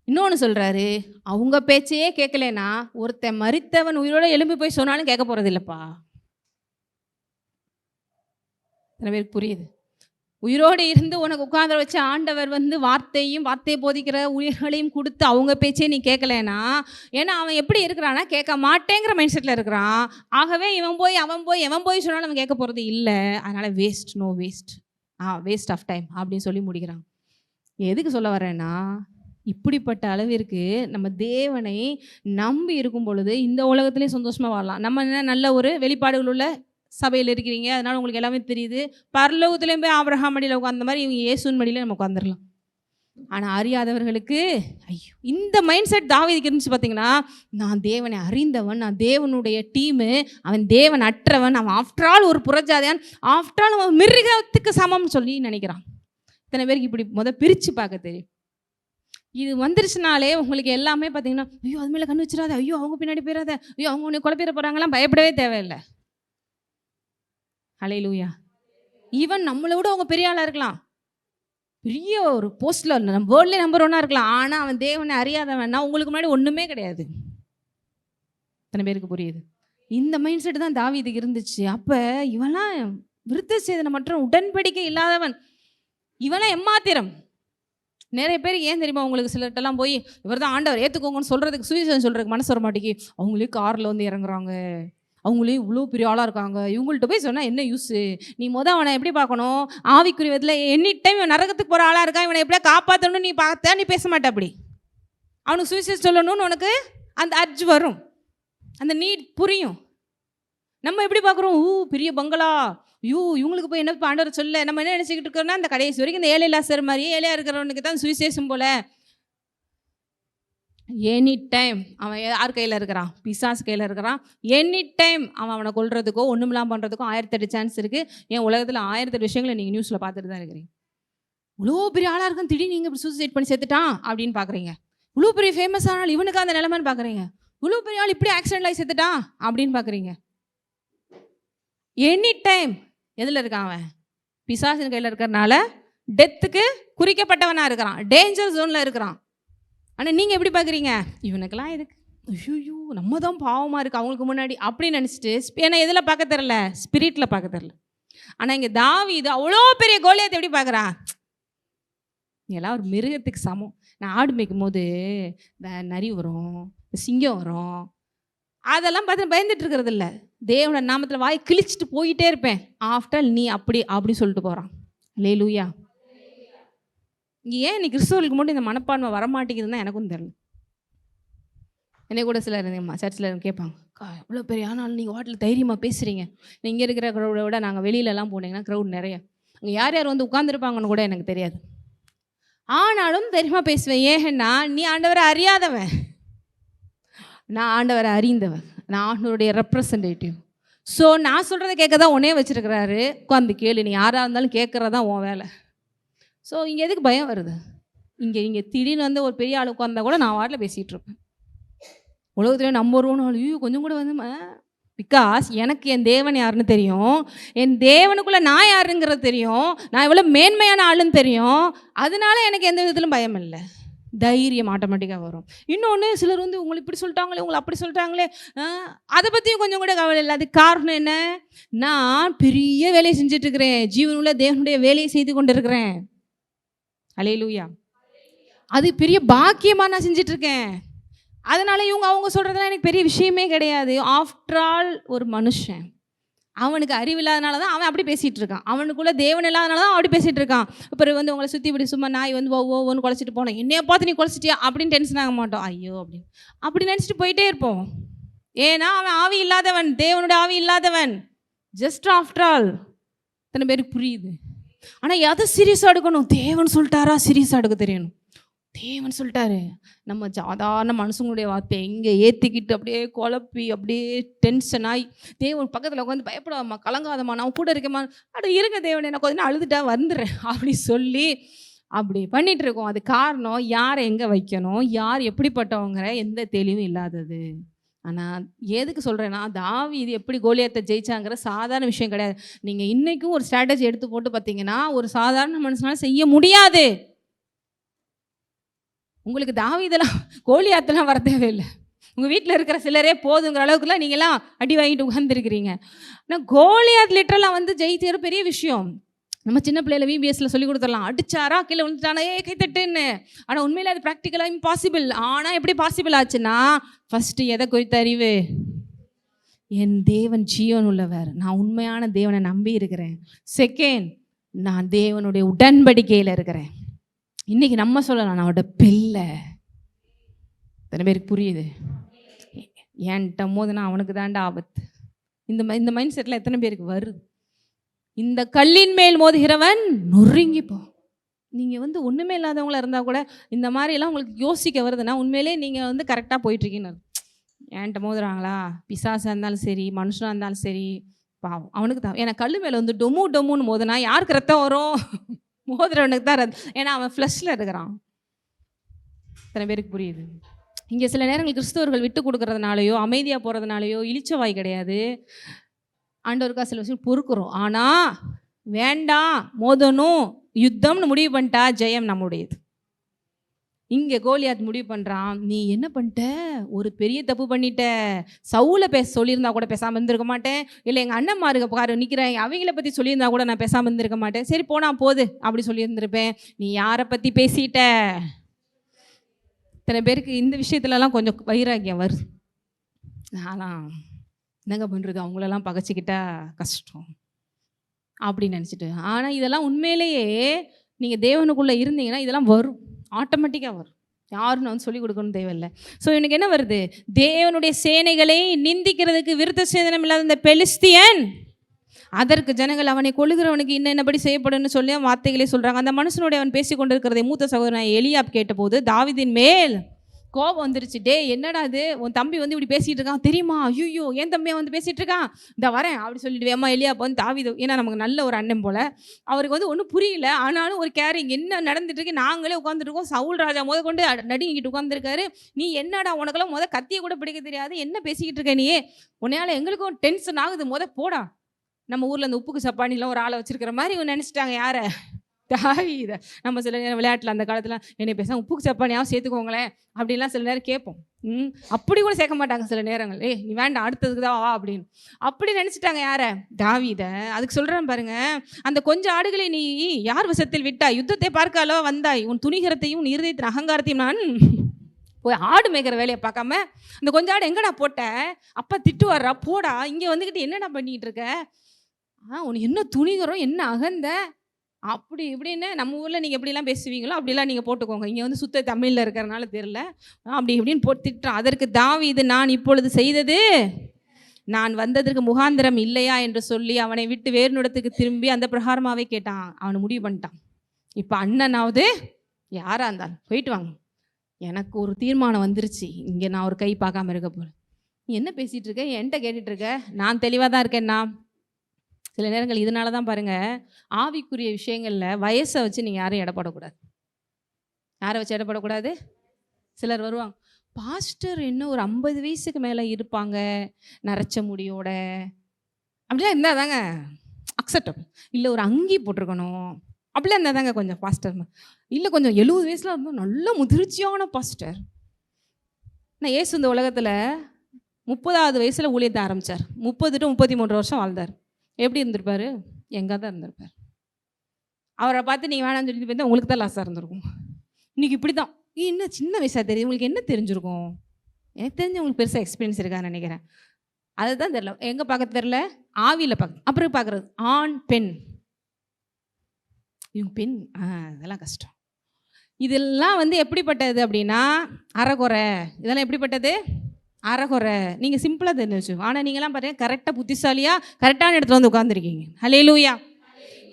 இன்னொன்று சொல்கிறாரு, அவங்க பேச்சையே கேட்கலனா ஒருத்தன் மரித்தவன் உயிரோட எழும்பி போய் சொன்னாலும் கேட்க போகிறது இல்லைப்பா. சில பேருக்கு புரியுது. உயிரோடு இருந்து உனக்கு உட்கார்ந்து வச்ச ஆண்டவர் வந்து வார்த்தையும் வார்த்தையை போதிக்கிற உயிர்களையும் கொடுத்து அவங்க பேச்சே நீ கேட்கலனா, ஏன்னா அவன் எப்படி இருக்கிறான்னா கேட்க மாட்டேங்கிற மைண்ட் செட்டில் இருக்கிறான். ஆகவே அவன் போய் சொன்னாலும் அவன் கேட்க போகிறது இல்லை. அதனால் வேஸ்ட் ஆஃப் டைம் அப்படின்னு சொல்லி முடிக்கிறான். எதுக்கு சொல்ல வரேன்னா, இப்படிப்பட்ட அளவிற்கு நம்ம தேவனை நம்பி இருக்கும் பொழுது இந்த உலகத்திலே சந்தோஷமாக வாழலாம். நம்ம என்ன நல்ல ஒரு வெளிப்பாடுகள் உள்ள சபையில் இருக்கிறீங்க, அதனால் உங்களுக்கு எல்லாமே தெரியுது. பரலோகத்துலேயும் போய் ஆபிரகாம் மடியில் உட்கார்ந்த மாதிரி இவங்க இயேசுவின் மடியில் நம்ம உட்காந்துடலாம். ஆனால் அறியாதவர்களுக்கு ஐயோ, இந்த மைண்ட் செட் தாவீதுக்கு இருந்துச்சு. பார்த்தீங்கன்னா, நான் தேவனை அறிந்தவன், நான் தேவனுடைய டீமு, அவன் தேவன் அற்றவன், அவன் ஆஃப்டரால் ஒரு புறஜாதியான், ஆஃப்டரால் அவன் மிருகத்துக்கு சமம்னு சொல்லி நினைக்கிறான். இத்தனை பேருக்கு இப்படி பிரித்து பார்க்க தெரியும். இது வந்துருச்சுனாலே உங்களுக்கு எல்லாமே பார்த்தீங்கன்னா, ஐயோ அது மேலே கண்ணு வச்சிடாத, ஐயோ அவங்க பின்னாடி போயிடாத, ஐயோ அவங்க உன்னை குழப்பிட போகிறாங்களாம் பயப்படவே தேவையில்லை. ஹல்லேலூயா. ஈவன் நம்மளை விட அவங்க பெரிய ஆளாக இருக்கலாம், பெரிய ஒரு போஸ்டில் நம்ம வேர்ல்ட்லேயே நம்பர் 1 இருக்கலாம். ஆனால் அவன் தேவனை அறியாதவன்னா உங்களுக்கு முன்னாடி ஒன்றுமே கிடையாது. எத்தனை பேருக்கு புரியுது? இந்த மைண்ட் செட்டு தான் தாவீதுக்கு இருந்துச்சு. அப்போ இவெல்லாம் விருத்த சேதனம் மற்றும் உடன்படிக்கை இல்லாதவன், இவெல்லாம் எம்மாத்திரம். நிறைய பேர் ஏன் தெரியுமா, உங்களுக்கு சிலர்கிட்டலாம் போய் இவர் தான் ஆண்டவர் ஏற்றுக்கோங்கன்னு சொல்கிறதுக்கு, சுவிசேஷம் சொல்கிறதுக்கு மனசு வர மாட்டேங்கி. அவங்களே காரில் வந்து இறங்குறாங்க, அவங்களே இவ்வளோ பெரிய ஆளாக இருக்காங்க, இவங்கள்ட்ட போய் சொன்னால் என்ன யூஸு? நீ அவனை எப்படி பார்க்கணும்? ஆவிக்குரிய விதத்தில் எனி டைம் இவன் நரகத்துக்கு போகிற ஆளாக இருக்கான், இவனை எப்படியா காப்பாற்றணும்னு நீ பார்த்தா நீ பேச மாட்டே. அப்படி அவனுக்கு சுவிசேஷம் சொல்லணும்னு உனக்கு அந்த அர்ஜ் வரும், அந்த நீட் புரியும். நம்ம எப்படி பார்க்குறோம்? பெரிய பங்களா, இவங்களுக்கு போய் என்ன ஆண்டவர் சொல்ல, நம்ம என்ன நினச்சிக்கிட்டு இருக்கோம்னா அந்த கடைசி வரைக்கும் இந்த ஏழை லாசர் மாதிரியே ஏழையாக இருக்கிறவனுக்கு தான் சுவிசேஷம் போல. எனி டைம் அவன் யார் கையில் இருக்கிறான்? பிசாஸ் கையில் இருக்கிறான். எனி டைம் அவனை கொல்றதுக்கோ ஒன்றுமெல்லாம் பண்ணுறதுக்கோ 1008 சான்ஸ் இருக்குது. என் உலகத்தில் 1008 விஷயங்களை நீங்கள் நியூஸில் பார்த்துட்டு தான் இருக்கிறீங்க. இவ்வளோ பெரிய ஆளாக இருக்கும், திடீர்னு நீங்கள் இப்படி சூசைட் பண்ணி செத்துட்டான் அப்படின்னு பார்க்குறீங்க. இவ்வளோ பெரிய ஃபேமஸ் ஆனால் இவனுக்கு அந்த நிலைமைன்னு பார்க்குறீங்க. இவ்வளோ பெரிய ஆள் இப்படி ஆக்சிடென்ட் ஆகி செத்துட்டான் அப்படின்னு பார்க்குறீங்க. எனி டைம் எதில் இருக்கான் அவன்? பிசாசின் கையில் இருக்கிறனால டெத்துக்கு குறிக்கப்பட்டவனாக இருக்கிறான், டேஞ்சர் ஜோனில் இருக்கிறான். ஆனால் நீங்கள் எப்படி பார்க்குறீங்க? இவனுக்கெல்லாம் எதுக்கு, ஐயோ நம்ம தான் பாவமாக இருக்குது அவங்களுக்கு முன்னாடி அப்படின்னு நினச்சிட்டு, ஏன்னா எதில் பார்க்க தெரில? ஸ்பிரிட்டில் பார்க்க தெரில. ஆனால் இங்கே தாவீது அவ்வளோ பெரிய கோலியாத்தை எப்படி பார்க்குறான்? எல்லாம் ஒரு மிருகத்துக்கு சமம். நான் ஆடு மேய்க்கும் போது நரி வரும், சிங்கம் வரும், அதெல்லாம் பார்த்து பயந்துட்டு இருக்கிறது இல்லை. தேவனோட நாமத்தில் வாய் கிழிச்சிட்டு போயிட்டே இருப்பேன். ஆஃப்டர் நீ அப்படி சொல்லிட்டு போகிறான். அல்லேலூயா. ஏன் நீ கிறிஸ்தவர்களுக்கு மட்டும் இந்த மனப்பான்மை வரமாட்டேங்குதுன்னு தான் எனக்கும் தெரியல. என்னை கூட சிலர் சர்ச்சில் கேட்பாங்க, இவ்வளோ பெரிய ஆனாலும் நீங்கள் வாட்டில் தைரியமாக பேசுகிறீங்க, நீங்கள் இருக்கிற க்ரௌடை விட நாங்கள் வெளியிலலாம் போனீங்கன்னா க்ரௌட் நிறைய, அங்கே யார் யார் வந்து உட்காந்துருப்பாங்கன்னு கூட எனக்கு தெரியாது. ஆனாலும் தைரியமாக பேசுவேன். ஏன்னா நீ ஆண்டவரை அறியாதவன், நான் ஆண்டவரை அறிந்தவன், நான் ஆண்டவருடைய ரெப்ரசன்டேட்டிவ். ஸோ நான் சொல்கிறத கேட்க தான் உன்னே வச்சுருக்கிறாரு. உட்காந்து கேளு, நீ யாராக இருந்தாலும் கேட்குறதான் உன் வேலை. ஸோ இங்கே எதுக்கு பயம் வருது? இங்கே திடீர்னு வந்து ஒரு பெரிய ஆள் உட்காந்தா கூட நான் வாட்டில் பேசிகிட்டு இருப்பேன். உலகத்துலேயே நம்பர் ஒன் ஆள், ஐயோ கொஞ்சம் கூட வந்து பிகாஸ் எனக்கு என் தேவன் யாருன்னு தெரியும், என் தேவனுக்குள்ளே நான் யாருங்கிறது தெரியும், நான் எவ்வளோ மேன்மையான ஆளுன்னு தெரியும். அதனால எனக்கு எந்த விதத்திலும் பயம் இல்லை, தைரியம் ஆட்டோமேட்டிக்காக வரும். இன்னொன்று, சிலர் வந்து உங்களை இப்படி சொல்லிட்டாங்களே, உங்களை அப்படி சொல்லிட்டாங்களே, அதை பற்றியும் கொஞ்சம் கூட கவலை இல்லை. அதுக்கு காரணம் என்ன? நான் பெரிய வேலையை செஞ்சிட்ருக்கிறேன், ஜீவனுள்ள தேவனுடைய வேலையை செய்து கொண்டு இருக்கிறேன். அல்லேலூயா. அது பெரிய பாக்கியமாக நான் செஞ்சிட்ருக்கேன். அதனால அவங்க சொல்கிறதுலாம் எனக்கு பெரிய விஷயமே கிடையாது. ஆஃப்டர் ஆல் ஒரு மனுஷன், அவனுக்கு அறிவு இல்லாதனால தான் அவன் அப்படி பேசிகிட்டு இருக்கான், அவனுக்குள்ளே தேவன் இல்லாதனால தான் அப்படி பேசிகிட்டு இருக்கான். அப்புறம் வந்து உங்களை சுற்றி இப்படி சும்மா நாய் வந்து ஒவ்வொன்று குலைச்சிட்டு போனோம், என்னைய பார்த்து நீ குலைச்சிட்டியா அப்படின்னு டென்ஷன் ஆக மாட்டோம். ஐயோ அப்படின்னு அப்படி நினச்சிட்டு போயிட்டே இருப்போம். ஏன்னா அவன் ஆவி இல்லாதவன், தேவனுடைய ஆவி இல்லாதவன். Just after all. இத்தனை பேருக்கு புரியுது. ஆனால் எதை சீரியஸாக எடுக்கணும்? தேவன் சொல்லிட்டாரா சீரியஸாக எடுக்க தெரியணும். தேவன் சொல்லிட்டாரு. நம்ம சாதாரண மனுஷங்களுடைய வார்த்தையை எங்கே ஏற்றிக்கிட்டு அப்படியே குழப்பி அப்படியே டென்ஷன் ஆகி, தேவன் பக்கத்தில் உட்காந்து பயப்படாதம்மா, கலங்காதம்மா, நான் கூட இருக்கேம்மா, அப்படி இருங்க தேவன், எனக்கு கொஞ்சம் அழுதுட்டா வந்துடுறேன் அப்படி சொல்லி அப்படி பண்ணிகிட்டு இருக்கோம். அது காரணம் யாரை எங்கே வைக்கணும், யார் எப்படிப்பட்டவங்கிற எந்த தெளிவும் இல்லாதது. ஆனால் எதுக்கு சொல்கிறேன்னா, தாவீது எப்படி கோலியாத்தை ஜெயிச்சாங்கிற சாதாரண விஷயம் கிடையாது. நீங்கள் இன்றைக்கும் ஒரு ஸ்ட்ராட்டஜி எடுத்து போட்டு பார்த்தீங்கன்னா ஒரு சாதாரண மனுஷனால் செய்ய முடியாது. உங்களுக்கு தாவீதெல்லாம் கோலியாத்தெல்லாம் வர தேவையில்லை. உங்கள் வீட்டில் இருக்கிற சிலரே போதுங்கிற அளவுக்குலாம் நீங்கள்லாம் அடி வாங்கிட்டு உட்காந்துருக்கிறீங்க. ஆனால் கோலியாத் லிட்டரெலாம் வந்து ஜெயிக்கிற பெரிய விஷயம். நம்ம சின்ன பிள்ளையில விபிஎஸ்ல சொல்லி கொடுத்துடலாம், அடிச்சாரா கீழே விழுந்துட்டானா கைத்தட்டுன்னு. ஆனால் உண்மையில அது ப்ராக்டிக்கலாக இம்பாசிபிள். ஆனால் எப்படி பாசிபிள் ஆச்சுன்னா, ஃபஸ்ட்டு எதை குறித்த அறிவு? என் தேவன் ஜீவன் உள்ளவர், நான் உண்மையான தேவனை நம்பி இருக்கிறேன். செகண்ட், நான் தேவனுடைய உடன்படிக்கையில் இருக்கிறேன். இன்றைக்கி நம்ம சொல்லலாம், நான் அவட பிள்ளை. எத்தனை பேருக்கு புரியுது? என்கிட்ட மோதுனா அவனுக்கு தாண்டா ஆபத்து. இந்த மைண்ட் செட்டில் எத்தனை பேருக்கு வருது? இந்த கல்லின் மேல் மோதுகிறவன் நொறுங்கிப்போ. நீங்கள் வந்து ஒன்றுமே இல்லாதவங்களா இருந்தால் கூட இந்த மாதிரிலாம் உங்களுக்கு யோசிக்க வருதுன்னா உண்மையிலே நீங்கள் வந்து கரெக்டாக போயிட்டுருக்கீங்க. என்கிட்ட மோதுறாங்களா, பிசாசாக இருந்தாலும் சரி, மனுஷனாக இருந்தாலும் சரி, பாவம் அவனுக்கு தான். ஏன்னா கல் மேலே வந்து டொமு டொமுன்னு மோதுனா யாருக்கு ரத்தம் வரும்? மோதுறவனுக்கு தான் ரத்தம். ஏன்னா அவன் ஃப்ளஷில் இருக்கிறான். இத்தனை பேருக்கு புரியுது? இங்கே சில நேரங்கள் கிறிஸ்தவர்கள் விட்டு கொடுக்கறதுனாலையோ அமைதியாக போகிறதுனாலையோ இழிச்சவாய் கிடையாது, ஆண்டவருக்கா சில விஷயம் பொறுக்கிறோம். ஆனால் வேண்டாம், மோதணும், யுத்தம்னு முடிவு பண்ணிட்டா ஜெயம் நம்முடையது. இங்கே கோலியாத் முடிவு பண்ணுறான், நீ என்ன பண்ணிட்ட, ஒரு பெரிய தப்பு பண்ணிட்ட. சவுலை பேச சொல்லியிருந்தா கூட பேசாமல் இருந்திருக்க மாட்டேன், இல்லை எங்கள் அண்ணன்மாருங்க பாரு நிற்கிறேன் அவங்கள பற்றி சொல்லியிருந்தா கூட நான் பேசாமல் இருந்திருக்க மாட்டேன். சரி போனா போது அப்படி சொல்லியிருந்திருப்பேன். நீ யாரை பற்றி பேசிட்ட? இத்தனை பேருக்கு இந்த விஷயத்துலலாம் கொஞ்சம் வைராக்கியம் வருது. நான்லாம் என்னங்க பண்ணுறது, அவங்களெல்லாம் பகைச்சிக்கிட்டா கஷ்டம் அப்படின்னு நினச்சிட்டு. ஆனால் இதெல்லாம் உண்மையிலேயே நீங்கள் தேவனுக்குள்ளே இருந்தீங்கன்னா இதெல்லாம் வரும், ஆட்டோமேட்டிக்காக வரும். யாரும் நான் வந்து சொல்லிக் கொடுக்கணும்னு தேவையில்லை. ஸோ எனக்கு என்ன வருது, தேவனுடைய சேனைகளை நிந்திக்கிறதுக்கு விருத்த சேதனம் இல்லாத இந்த பெலிஸ்தியன், அதற்கு ஜனங்கள் அவனை கொள்ளுகிறவனுக்கு இன்னபடி செய்யப்படும்னு சொல்லி வார்த்தைகளே சொல்கிறாங்க. அந்த மனுஷனுடைய அவன் பேசி கொண்டிருக்கிறதை மூத்த சகோதரன் எலியாப் கேட்டபோது தாவீதின் மேல் கோபம் வந்துருச்சு. டே என்னடா இது, உன் தம்பி வந்து இப்படி பேசிகிட்டு இருக்கான் தெரியுமா? ஐயோ என் தம்பியை வந்து பேசிகிட்டு இருக்கான், இந்த வரேன் அப்படி சொல்லிட்டு அம்மா எலியாப் வந்து தாவீது, ஏன்னா நமக்கு நல்ல ஒரு அண்ணன் போல், அவருக்கு வந்து ஒன்றும் புரியல, ஆனாலும் ஒரு கேரிங், என்ன நடந்துட்டு இருக்கு, நாங்களே உட்காந்துருக்கோம், சவுல் ராஜா முத கொண்டு நடுங்கிட்டு உட்காந்துருக்காரு, நீ என்னடா உனக்கெல்லாம் முத கத்தியை கூட பிடிக்க தெரியாது, என்ன பேசிக்கிட்டு இருக்க நீ, உன்னையால் எங்களுக்கும் டென்ஷன் ஆகுது, முத போடா. நம்ம ஊரில் அந்த உப்புக்கு சப்பானிலாம் ஒரு ஆளை வச்சிருக்கிற மாதிரி இவன் நினச்சிட்டாங்க. யாரை? தாவீதை. நம்ம சில நேரம் விளையாட்டில் அந்த காலத்தில் என்னை பேச உப்புக்கு சப்பானியாவும் சேர்த்துக்கோங்களேன் அப்படின்லாம் சில நேரம் கேட்போம். அப்படி கூட சேர்க்க மாட்டாங்க சில நேரங்கள். நீ வேண்டாம் அடுத்ததுக்கு தான் வா அப்படின்னு அப்படி நினச்சிட்டாங்க. யாரை? தாவீதை. அதுக்கு சொல்கிறேன் பாருங்க, அந்த கொஞ்சம் ஆடுகளை நீ யார் வசத்தில் விட்டாய், யுத்தத்தை பார்க்காலோ வந்தாய், உன் துணிகரத்தையும் உன் இருதயத்தின் அகங்காரத்தையும் நான் போய் ஆடு மேய்க்கிற வேலையை பார்க்காம இந்த கொஞ்சம் ஆடு எங்கடா போட்ட, அப்பா திட்டு வர்றா போடா, இங்கே வந்துக்கிட்டு என்னடா பண்ணிக்கிட்டு இருக்க, உனக்கு என்ன துணிகரம், என்ன அகந்த, அப்படி இப்படின்னு நம்ம ஊரில் நீங்கள் எப்படிலாம் பேசுவீங்களோ அப்படிலாம் நீங்கள் போட்டுக்கோங்க. இங்கே வந்து சுத்த தமிழில் இருக்கிறனால தெரில, அப்படி இப்படின்னு போட்டு திட்டுறான். அதற்கு தாவீது, நான் இப்பொழுது செய்தது நான் வந்ததற்கு முகாந்திரம் இல்லையா என்று சொல்லி அவனை விட்டு வேறு இடத்துக்கு திரும்பி அந்த பிரகாரமாகவே கேட்டான். அவனை முடிவு பண்ணிட்டான், இப்போ அண்ணனாவது யாராக இருந்தாலும் போயிட்டு வாங்க, எனக்கு ஒரு தீர்மானம் வந்துருச்சு, இங்கே நான் ஒரு கை பார்க்காம இருக்க போகிறேன், நீ என்ன பேசிகிட்டு இருக்க, என்கிட்ட கேட்டுட்டு இருக்க, நான் தெளிவாக தான் இருக்கேன்னா. சில நேரங்கள் இதனால தான் பாருங்கள், ஆவிக்குரிய விஷயங்களில் வயசை வச்சு நீங்கள் யாரும் எடை போடக்கூடாது. யாரை வச்சு எடை போடக்கூடாது? சிலர் வருவாங்க, பாஸ்டர் என்ன ஒரு 50 வயசுக்கு மேலே இருப்பாங்க, நரைச்ச முடியோட, அப்படிலாம் இருந்தால் தாங்க அக்செப்டபிள். இல்லை ஒரு அங்கி போட்டிருக்கணும், அப்படிலாம் இருந்தால் தாங்க கொஞ்சம் பாஸ்டர். இல்லை கொஞ்சம் 70 வயசில் இருந்தால் நல்ல முதிர்ச்சியான பாஸ்டர். நான் ஏசு இந்த உலகத்தில் 30வது வயசில் ஊழியத்தை ஆரம்பித்தார். 30 to 33 வருஷம் வாழ்ந்தார். எப்படி இருந்திருப்பார்? எங்கே தான் இருந்திருப்பார். அவரை பார்த்து நீங்கள் வேணாம்னு சொல்லிட்டு போய் உங்களுக்கு தான் லாஸாக இருந்திருக்கும். இன்றைக்கி இப்படி தான், என்ன சின்ன வயசாக தெரியும், உங்களுக்கு என்ன தெரிஞ்சிருக்கும்? எனக்கு தெரிஞ்சு உங்களுக்கு பெருசாக எக்ஸ்பீரியன்ஸ் இருக்கான்னு நினைக்கிறேன். அதுதான் தெரில, எங்கே பார்க்க தெரில, ஆவியில் பார்க்க. அப்புறம் பார்க்குறது ஆண் பெண், இவங்க பெண், இதெல்லாம் கஷ்டம். இதெல்லாம் வந்து எப்படிப்பட்டது அப்படின்னா அறகுறை. இதெல்லாம் எப்படிப்பட்டது? அறகுறை. நீங்கள் சிம்பிளாக தெரிஞ்சு வச்சுக்கோங்க. ஆனால் நீங்களாம் பார்த்தீங்கன்னா கரெக்டாக புத்திசாலியாக கரெக்டான இடத்துல வந்து உட்காந்துருக்கீங்க. ஹல்லேலூயா.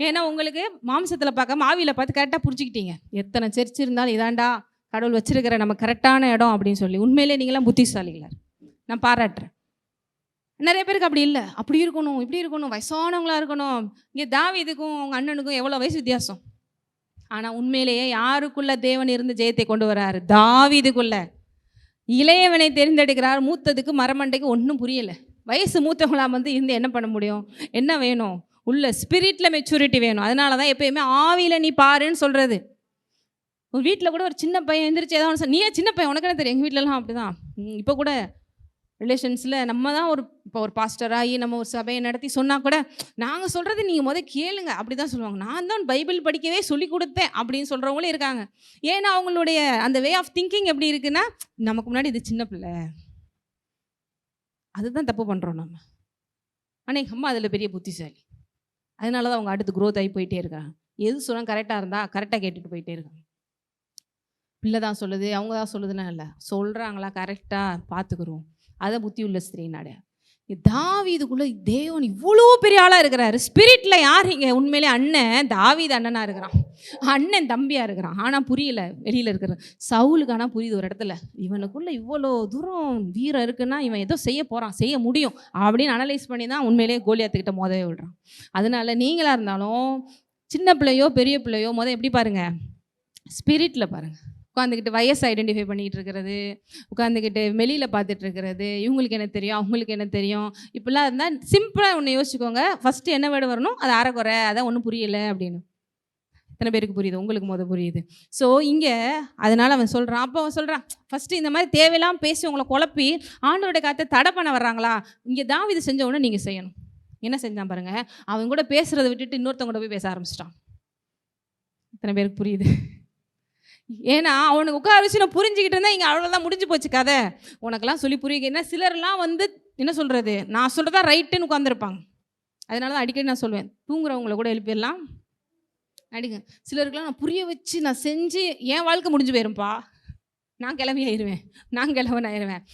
ஏன்னா உங்களுக்கு மாம்சத்தில் பார்க்காம ஆவியில் பார்த்து கரெக்டாக புரிஞ்சுக்கிட்டீங்க. எத்தனை சர்ச் இருந்தாலும் இதாண்டா கடவுள் வச்சிருக்கிற நம்ம கரெக்டான இடம் அப்படின்னு சொல்லி. உண்மையிலே நீங்களாம் புத்திசாலிகளார், நான் பாராட்டுறேன். நிறைய பேருக்கு அப்படி இல்லை, அப்படி இருக்கணும் இப்படி இருக்கணும், வயசானவங்களாக இருக்கணும். இங்கே தாவீதுக்கும் அவங்க அண்ணனுக்கும் எவ்வளோ வயசு வித்தியாசம். ஆனால் உண்மையிலேயே யாருக்குள்ள தேவன் இருந்து ஜெயத்தை கொண்டு வராரு? தாவீதுக்குள்ள. இளையவனை தெரிந்தெடுக்கிறார், மூத்ததுக்கு மரமண்டைக்கு ஒன்றும் புரியலை. வயசு மூத்தவங்களாம் வந்து இருந்து என்ன பண்ண முடியும்? என்ன வேணும்? உள்ள ஸ்பிரிட்டில் மெச்சூரிட்டி வேணும். அதனால தான் எப்பயுமே ஆவியில் நீ பாருன்னு சொல்கிறது. ஒரு வீட்டில் கூட ஒரு சின்ன பையன் எந்திரிச்சு ஏதாவது ஒன்று, நீயே சின்ன பையன், உனக்கு என்ன தெரியும்? எங்கள் வீட்டிலலாம் அப்படி தான். இப்போ கூட ரிலேஷன்ஸில் நம்ம தான் இப்போ ஒரு பாஸ்டராகி நம்ம ஒரு சபையை நடத்தி சொன்னால் கூட, நாங்கள் சொல்கிறது நீங்கள் கேளுங்க அப்படி தான் சொல்லுவாங்க. நான் தான் பைபிள் படிக்கவே சொல்லி கொடுத்தேன் அப்படின்னு சொல்கிறவங்களே இருக்காங்க. ஏன்னா அவங்களுடைய அந்த வே ஆஃப் திங்கிங் எப்படி இருக்குன்னா, நமக்கு முன்னாடி இது சின்ன பிள்ளை, அதுதான் தப்பு பண்ணுறோம் நம்ம. ஆனால் எங்கள் அம்மா அதில் பெரிய புத்திசாலி. அதனால தான் அவங்க அடுத்து க்ரோத் ஆகி போயிட்டே இருக்காங்க. எது சொன்னால் கரெக்டாக இருந்தால் கரெக்டாக கேட்டுட்டு போயிட்டே இருக்காங்க. பிள்ளை தான் சொல்லுது, அவங்க தான் சொல்லுதுன்னா இல்லை, சொல்கிறாங்களா கரெக்டாக பார்த்துக்குறோம். அதை புத்தி உள்ள ஸ்திரீ நாடு. தாவீதுக்குள்ள தேவன் இவ்வளோ பெரிய ஆளாக இருக்கிறாரு. ஸ்பிரிட்டில் யார் இங்கே உண்மையிலே? அண்ணன் தாவீது அண்ணனாக இருக்கிறான், அண்ணன் தம்பியாக இருக்கிறான். ஆனால் புரியல வெளியில் இருக்கிற சவுலுக்கு. ஆனால் புரியுது ஒரு இடத்துல, இவனுக்குள்ள இவ்வளோ தூரம் வீரம் இருக்குன்னா இவன் ஏதோ செய்ய போகிறான், செய்ய முடியும் அப்படின்னு அனலைஸ் பண்ணி தான் உண்மையிலே கோலியாத்துக்கிட்ட மோதவே விடுறான். அதனால நீங்களாக இருந்தாலும் சின்ன பிள்ளையோ பெரிய பிள்ளையோ எப்படி பாருங்கள்? ஸ்பிரிட்டில் பாருங்கள். உட்காந்துக்கிட்டு வயசு ஐடென்டிஃபை பண்ணிகிட்டு இருக்கிறது, உட்காந்துக்கிட்டு வெளியில் பார்த்துட்டு இருக்கிறது, இவங்களுக்கு என்ன தெரியும் அவங்களுக்கு என்ன தெரியும், இப்படிலாம் இருந்தால் சிம்பிளாக ஒன்று யோசிச்சுக்கோங்க. ஃபஸ்ட்டு என்ன வேர்டு வரணும்? அது அரைக்குறை, அதான் ஒன்றும் புரியலை அப்படின்னு. எத்தனை பேருக்கு புரியுது? உங்களுக்கு புரியுது. ஸோ இங்கே அதனால் அவன் சொல்கிறான். அப்போ அவன் சொல்கிறான், ஃபஸ்ட்டு இந்த மாதிரி தேவையில்லாமல் பேசி உங்களை குழப்பி ஆண்டவருடைய காற்றை தடை பண்ண வர்றாங்களா? இங்கே தாவீது செஞ்ச உடனே நீங்கள் செய்யணும். என்ன செஞ்சான் பாருங்கள்? அவன் கூட பேசுகிறத விட்டுட்டு இன்னொருத்தவங்க கூட போய் பேச ஆரம்பிச்சிட்டான். எத்தனை பேருக்கு புரியுது? ஏன்னா அவனுக்கு உட்கார வச்சு நான் புரிஞ்சுக்கிட்டு இருந்தேன். இங்கே அவ்வளோதான் முடிஞ்சு போச்சு கதை. உனக்கெல்லாம் சொல்லி புரியுங்க. ஏன்னா சிலர்லாம் வந்து என்ன சொல்கிறது, நான் சொல்கிறதா ரைட்டுன்னு உட்காந்துருப்பாங்க. அதனால தான் அடிக்கடி நான் சொல்லுவேன், தூங்குறவங்கள கூட எழுப்பிடலாம் அடிங்க. சிலருக்குலாம் நான் புரிய வச்சு நான் செஞ்சு என் வாழ்க்கை முடிஞ்சு போயிருப்பா, நான் கிளம்பி ஆயிடுவேன், நான் கிளம்பன் ஆயிடுவேன்.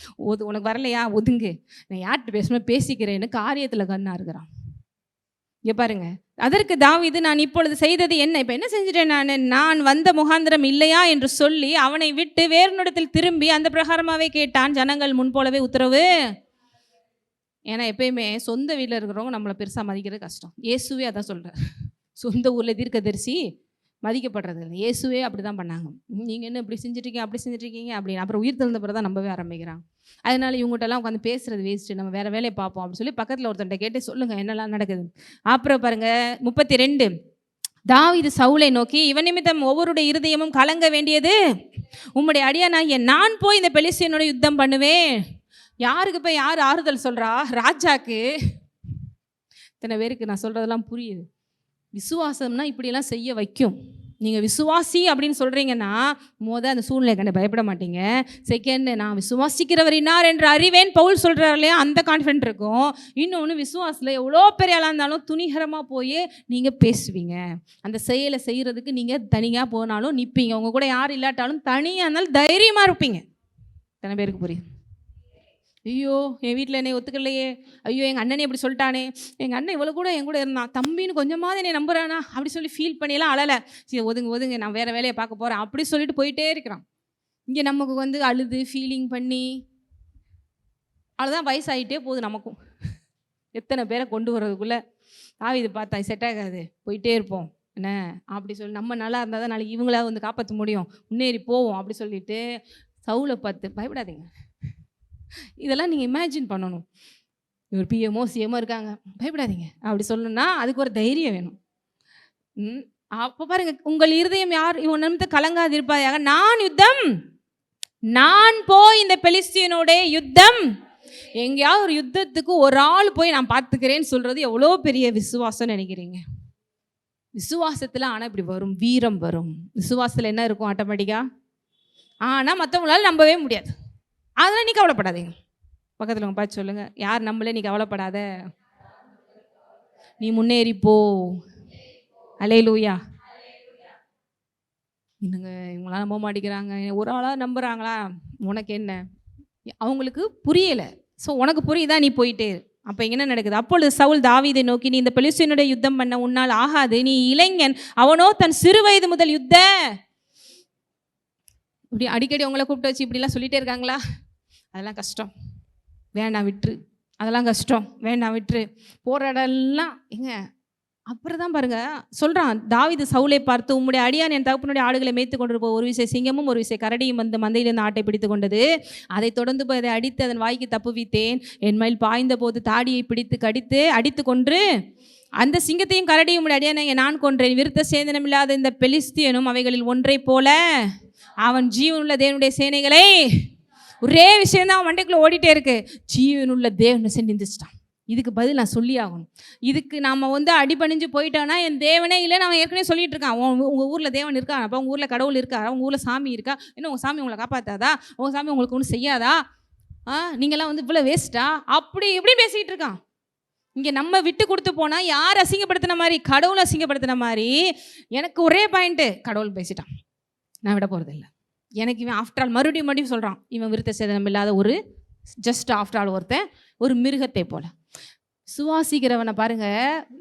உனக்கு வரலையா ஒதுங்கு, நான் யார்கிட்ட பேசணும் பேசிக்கிறேன்னு காரியத்தில் கண்ணா இருக்கிறான். இங்கே பாருங்க, அதற்கு தாவீது, நான் இப்பொழுது செய்தது என்ன? இப்போ என்ன செஞ்சுட்டேன்? நான் வந்த முகாந்திரம் இல்லையா என்று சொல்லி அவனை விட்டு வேறொன்னிடத்தில் திரும்பி அந்த பிரகாரமாகவே கேட்டான். ஜனங்கள் முன்போலவே உத்தரவு. ஏன்னா எப்பயுமே சொந்த வீட்டில் இருக்கிறவங்க நம்மளை பெருசாக மதிக்கிறது கஷ்டம். இயேசுவே அதான் சொல்கிறார், சொந்த ஊரில் தீர்க்கதரிசி மதிக்கப்படுறது இல்லை. இயேசுவே அப்படி தான் பண்ணாங்க. நீங்கள் என்ன இப்படி செஞ்சுட்ருக்கீங்க அப்படி செஞ்சுட்ருக்கீங்க அப்படின்னு. அப்புறம் உயிர் தெழுந்த பிறகு தான் நம்பவே ஆரம்பிக்கிறாங்க. அதனால இவங்ககிட்டலாம் உட்காந்து பேசுறது வேஸ்ட்டு, நம்ம வேறு வேலையை பார்ப்போம் அப்படின்னு சொல்லி பக்கத்தில் ஒருத்தன்ட்ட கேட்டு சொல்லுங்கள் என்னெல்லாம் நடக்குது. அப்புறம் பாருங்கள் 32, தாவீது சவுலை நோக்கி, இவன் நிமித்தம் ஒவ்வொருடைய இருதயமும் கலங்க வேண்டியது உம்முடைய அடியானாகிய நான் போய் இந்த பெலிஸ்தியனோட யுத்தம் பண்ணுவேன். யாருக்கு போய் யார் ஆறுதல் சொல்கிறா? ராஜாக்கு. இத்தனை பேருக்கு நான் சொல்கிறதெல்லாம் புரியுது. விசுவாசம்னா இப்படியெல்லாம் செய்ய வைக்கும். நீங்கள் விசுவாசி அப்படின்னு சொல்கிறீங்கன்னா அந்த சூழ்நிலை கண்டு பயப்பட மாட்டீங்க. செகண்ட், நான் விசுவாசிக்கிறவர் இன்னார் என்று அறிவேன் பவுல் சொல்கிறார் இல்லையா, அந்த கான்ஃபிடென்ட் இருக்கும். இன்னொன்று, விசுவாசத்தில் எவ்வளோ பெரிய ஆளாக இருந்தாலும் துணிகரமாக போய் நீங்கள் பேசுவீங்க. அந்த செயலை செய்கிறதுக்கு நீங்கள் தனியாக போனாலும் நிற்பீங்க. உங்கள் கூட யார் இல்லாட்டாலும் தனியாக இருந்தாலும் தைரியமாக இருப்பீங்க. எத்தனை பேருக்கு புரியுது? ஐயோ என் வீட்டில் என்னை ஒத்துக்கலையே, ஐயோ எங்கள் அண்ணனே இப்படி சொல்லிட்டானே, எங்கள் அண்ணன் இவ்வளோ கூட என் கூட இருந்தான், தம்பின்னு கொஞ்சமாவது என்னை நம்புறானா அப்படி சொல்லி ஃபீல் பண்ணியெல்லாம் அழலை. சரி ஒதுங்க நான் வேறு வேலையை பார்க்க போகிறேன் அப்படி சொல்லிட்டு போயிட்டே இருக்கிறான். இங்கே நமக்கு அழுது ஃபீலிங் பண்ணி அவ்வளோதான், வயசாகிட்டே போகுது நமக்கும். எத்தனை பேரை கொண்டு வர்றதுக்குள்ளே தாவீது பார்த்தா செட் ஆகாது, போயிட்டே இருப்போம் என்ன அப்படி சொல்லி, நம்ம நல்லா இருந்தால் தான் நாளைக்கு இவங்களாவது வந்து காப்பாற்ற முடியும், முன்னேறி போவோம் அப்படி சொல்லிட்டு சவுலை பார்த்து பயப்படாதீங்க. இதெல்லாம் நீங்கள் இமேஜின் பண்ணணும். இவர் பிஎம்ஓ சிஎம்ஓ இருக்காங்க, பயப்படாதீங்க அப்படி சொல்லணும்னா அதுக்கு ஒரு தைரியம் வேணும். அப்போ பாருங்க, உங்கள் இருதயம் யார் இவன் நிமித்த கலங்காது இருப்பாயாக, நான் போய் இந்த பெலிஸ்தியனோட யுத்தம், எங்கேயாவது ஒரு யுத்தத்துக்கு ஒரு ஆள் போய் நான் பார்த்துக்கிறேன்னு சொல்றது எவ்வளோ பெரிய விசுவாசம் நினைக்கிறீங்க? விசுவாசத்தில் ஆனால் இப்படி வரும், வீரம் வரும். விசுவாசத்தில் என்ன இருக்கும் ஆட்டோமேட்டிக்காக, ஆனால் மற்றவங்களால நம்பவே முடியாது. அதெல்லாம் நீ கவலைப்படாதீங்க. பக்கத்தில் உங்க பார்த்து சொல்லுங்க, யார் நம்மளே, நீ கவலைப்படாத, நீ முன்னேறிப்போ. அல்லேலூயா. இன்னுங்க இவங்களாம் நம்ப மாட்டேங்கிறாங்க, ஒரு ஆளாக நம்புகிறாங்களா, உனக்கு என்ன? அவங்களுக்கு புரியலை. ஸோ உனக்கு புரியுதா, நீ போயிட்டே. அப்போ என்ன நடக்குது? அப்பொழுது சவுல் தாவீதை நோக்கி, நீ இந்த பெலிஸ்தியனுடைய யுத்தம் பண்ண உன்னால் ஆகாது, நீ இளைஞன், அவனோ தன் சிறு வயது முதல் யுத்த. இப்படி அடிக்கடி உங்களை கூப்பிட்டு வச்சு இப்படிலாம் சொல்லிட்டே இருக்காங்களா? அதெல்லாம் கஷ்டம், வேண்டாம் விட்டுரு. அதெல்லாம் கஷ்டம், வேண்டாம் விட்டுரு. போகிற இடம்லாம் எங்க. அப்புறம் தான் பாருங்க சொல்கிறான் தாவீது சவுலை பார்த்து, உம்முடைய அடியான் என் தகப்பனுடைய ஆடுகளை மேய்த்து கொண்டிருப்போ, ஒரு விசை சிங்கமும் ஒரு விசை கரடியும் வந்து மந்தையிலிருந்து ஆட்டை பிடித்து கொண்டது. அதை தொடர்ந்து போய் அதை அடித்து அதன் வாய்க்கு தப்புவித்தேன். என் மேல் பாய்ந்த போது தாடியை பிடித்து கடித்து அடித்து கொன்று அந்த சிங்கத்தையும் கரடியும் உடைய அடியானை நான் கொன்றேன். விருத்த சேதனமில்லாத இந்த பெலிஸ்தியனும் அவைகளில் ஒன்றை போல அவன் ஜீவனுள்ள தேவனுடைய சேனைகளை, ஒரே விஷயம் தான் அவன் மண்டைக்குள்ள ஓடிட்டே இருக்கு, ஜீவனுள்ள தேவனை செஞ்சிட்டான். இதுக்கு பதில் நான் சொல்லி ஆகணும். இதுக்கு நம்ம வந்து அடிபணிஞ்சு போயிட்டோன்னா என் தேவனே இல்லைன்னு அவன் ஏற்கனவே சொல்லிட்டு இருக்கான். உங்கள் ஊரில் தேவன் இருக்கா, அப்போ உங்கள் ஊரில் கடவுள் இருக்கா, உங்கள் ஊரில் சாமி இருக்கா, இன்னும் உங்கள் சாமி உங்களை காப்பாற்றாதா, உங்கள் சாமி உங்களுக்கு ஒன்றும் செய்யாதா, நீங்கள்லாம் வந்து இவ்வளோ வேஸ்ட்டா, அப்படி எப்படி பேசிக்கிட்டு இருக்கான். இங்கே நம்ம விட்டு கொடுத்து போனால் யார் அசிங்கப்படுத்தின மாதிரி, கடவுளை அசிங்கப்படுத்தின மாதிரி. எனக்கு ஒரே பாயிண்ட்டு, கடவுள் பேசிட்டான், நான் விட போகிறதில்ல. எனக்கு இவன் ஆஃப்டர் ஆல் மறுபடியும் சொல்கிறான், இவன் விருத்த சேதனம் இல்லாத ஒரு ஜஸ்ட் ஆஃப்டர் ஆல் ஒருத்தன், ஒரு மிருகத்தை போல. விசுவாசிக்கிறவனை பாருங்க,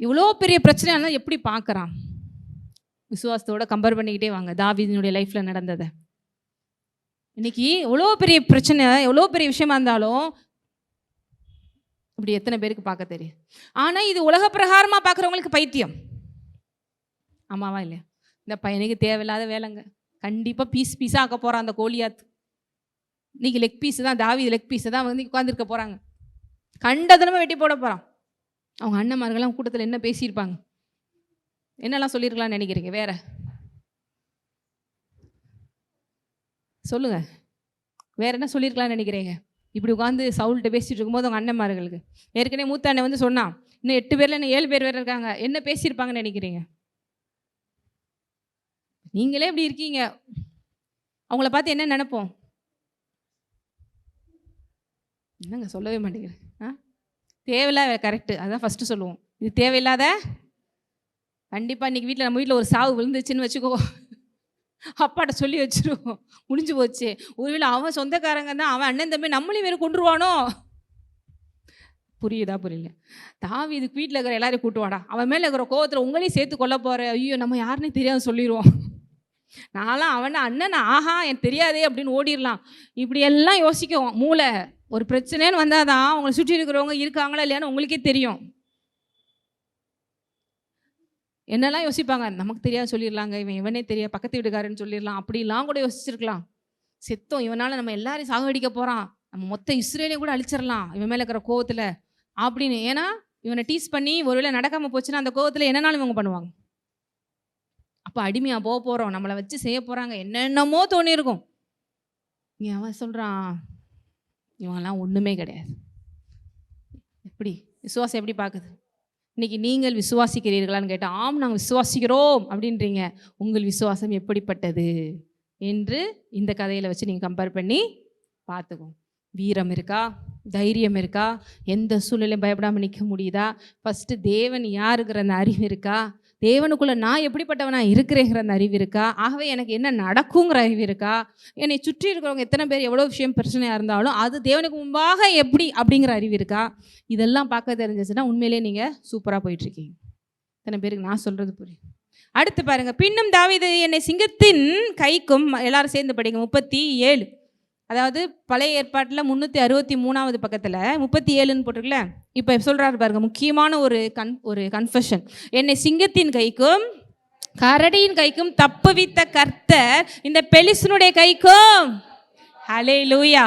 இவ்வளோ பெரிய பிரச்சனை எப்படி பார்க்குறான். விசுவாசத்தோட கம்பேர் பண்ணிக்கிட்டே வாங்க தாவீதினுடைய லைஃப்பில் நடந்ததை. இன்னைக்கு எவ்வளோ பெரிய பிரச்சனை, எவ்வளோ பெரிய விஷயமா இருந்தாலும் இப்படி எத்தனை பேருக்கு பார்க்க தெரியும். ஆனால் இது உலக பிரகாரமாக பார்க்குறவங்களுக்கு பைத்தியம். ஆமாவா இல்லையா? இந்த பையனுக்கு தேவையில்லாத வேலைங்க, கண்டிப்பாக பீஸாக ஆக்க போகிறான் அந்த கோலியாத். இன்னைக்கு லெக் பீஸு தான், தாவீது லெக் பீஸை தான் வந்து உட்காந்துருக்க போகிறாங்க, கண்டதனமாக வெட்டி போட போகிறான். அவங்க அண்ணன்மார்கள்லாம் கூட்டத்தில் என்ன பேசியிருப்பாங்க, என்னெல்லாம் சொல்லியிருக்கலாம்னு நினைக்கிறீங்க? வேற சொல்லுங்க, வேற என்ன சொல்லியிருக்கலாம்னு நினைக்கிறீங்க? இப்படி உட்காந்து சவுல்கிட்ட பேசிட்டு இருக்கும்போது அவங்க அண்ணன்மார்களுக்கு, ஏற்கனவே மூத்த அண்ணன் வந்து சொன்னான், இன்னும் 8 பேர்ல இன்னும் 7 பேர் வேறு இருக்காங்க, என்ன பேசியிருப்பாங்கன்னு நினைக்கிறீங்க? நீங்களே இப்படி இருக்கீங்க, அவங்கள பார்த்து என்ன நினைப்போம்? என்னங்க சொல்லவே மாட்டேங்கிறேன். தேவையில்லாத, கரெக்டு, அதான் ஃபஸ்ட்டு சொல்லுவோம். இது தேவையில்லாத. கண்டிப்பாக இன்றைக்கி வீட்டில் நம்ம வீட்டில் ஒரு சாவு விழுந்துச்சுன்னு வச்சுக்கோ, அப்பாட்ட சொல்லி வச்சுருவோம், முடிஞ்சு போச்சு. ஒருவேளை அவன் சொந்தக்காரங்க தான், அவன் அண்ணன் தம்பி நம்மளையும் வேறு கொண்டுருவானோ. புரியுதா? புரியல. தாவீதுக்கு வீட்டில் இருக்கிற எல்லாரையும் கூட்டுவாடா, அவன் மேலே இருக்கிற கோவத்தில் உங்களையும் சேர்த்து கொல்ல போகிற, ஐயோ நம்ம யாருன்னே தெரியாது சொல்லிடுவோம். நான்லாம் அவனை அண்ணன், ஆஹா எனக்கு தெரியாதே அப்படின்னு ஓடிடலாம். இப்படியெல்லாம் யோசிக்கும் மூளை. ஒரு பிரச்சனைன்னு வந்தால் தான் அவங்களை சுற்றி இருக்கிறவங்க இருக்காங்களா இல்லையான்னு உங்களுக்கே தெரியும். என்னெல்லாம் யோசிப்பாங்க, நமக்கு தெரியாது சொல்லிடலாங்க, இவனே தெரியாது பக்கத்து வீட்டுக்காரன்னு சொல்லிடலாம், அப்படிலாம் கூட யோசிச்சிருக்கலாம். செத்தோம், இவனால் நம்ம எல்லாரையும் சாகடிக்க போகிறான், நம்ம மொத்த இஸ்ரேலையும் கூட அழிச்சிடலாம் இவன் மேலே இருக்கிற கோவத்தில் அப்படின்னு. ஏன்னா இவனை டீஸ் பண்ணி ஒருவேளை நடக்காமல் போச்சுன்னா அந்த கோவத்தில் என்னன்னாலும் இவங்க பண்ணுவாங்க. அப்போ அடிமையாக போக போகிறோம், நம்மளை வச்சு செய்ய போகிறாங்க, என்னென்னமோ தோணியிருக்கும். நீ அவன் சொல்கிறான், இவங்கெல்லாம் ஒன்றுமே கிடையாது. எப்படி விசுவாசம் எப்படி பார்க்குது? இன்றைக்கி நீங்கள் விசுவாசிக்கிறீர்களான்னு கேட்டால், ஆம் நாங்கள் விசுவாசிக்கிறோம் அப்படின்றீங்க. உங்கள் விசுவாசம் எப்படிப்பட்டது என்று இந்த கதையில் வச்சு நீங்கள் கம்பேர் பண்ணி பார்த்துக்கோங்க. வீரம் இருக்கா, தைரியம் இருக்கா, எந்த சூழ்நிலையும் பயப்படாமல் நிற்க முடியுதா, ஃபஸ்ட்டு தேவன் யாருங்கிற அந்த அறிவு இருக்கா, தேவனுக்குள்ளே நான் எப்படிப்பட்டவனா இருக்கிறேங்கிற அந்த அறிவு இருக்கா, ஆகவே எனக்கு என்ன நடக்குங்கிற அறிவு இருக்கா, என்னை சுற்றி இருக்கிறவங்க எத்தனை பேர் எவ்வளோ விஷயம் பிரச்சனையாக இருந்தாலும் அது தேவனுக்கு முன்பாக எப்படி அப்படிங்கிற அறிவு இருக்கா, இதெல்லாம் பார்க்க தெரிஞ்சிச்சுன்னா உண்மையிலே நீங்கள் சூப்பராக போயிட்டுருக்கீங்க. இத்தனை பேருக்கு நான் சொல்கிறது புரியும். அடுத்து பாருங்கள், பின்னும் தாவீது என்னை சிங்கத்தின் கைக்கும், எல்லாரும் சேர்ந்து படிங்க 37 அதாவது பழைய ஏற்பாட்டில் 363வது பக்கத்தில் 37ன்னு போட்டிருக்குல்ல. இப்போ சொல்கிறாரு பாருங்க, முக்கியமான ஒரு கன்ஃபெஷன். என்னை சிங்கத்தின் கைக்கும் கரடியின் கைக்கும் தப்புவித்த கர்த்தர் இந்த பெலிஸ்தனுடைய கைக்கும், ஹல்லேலூயா.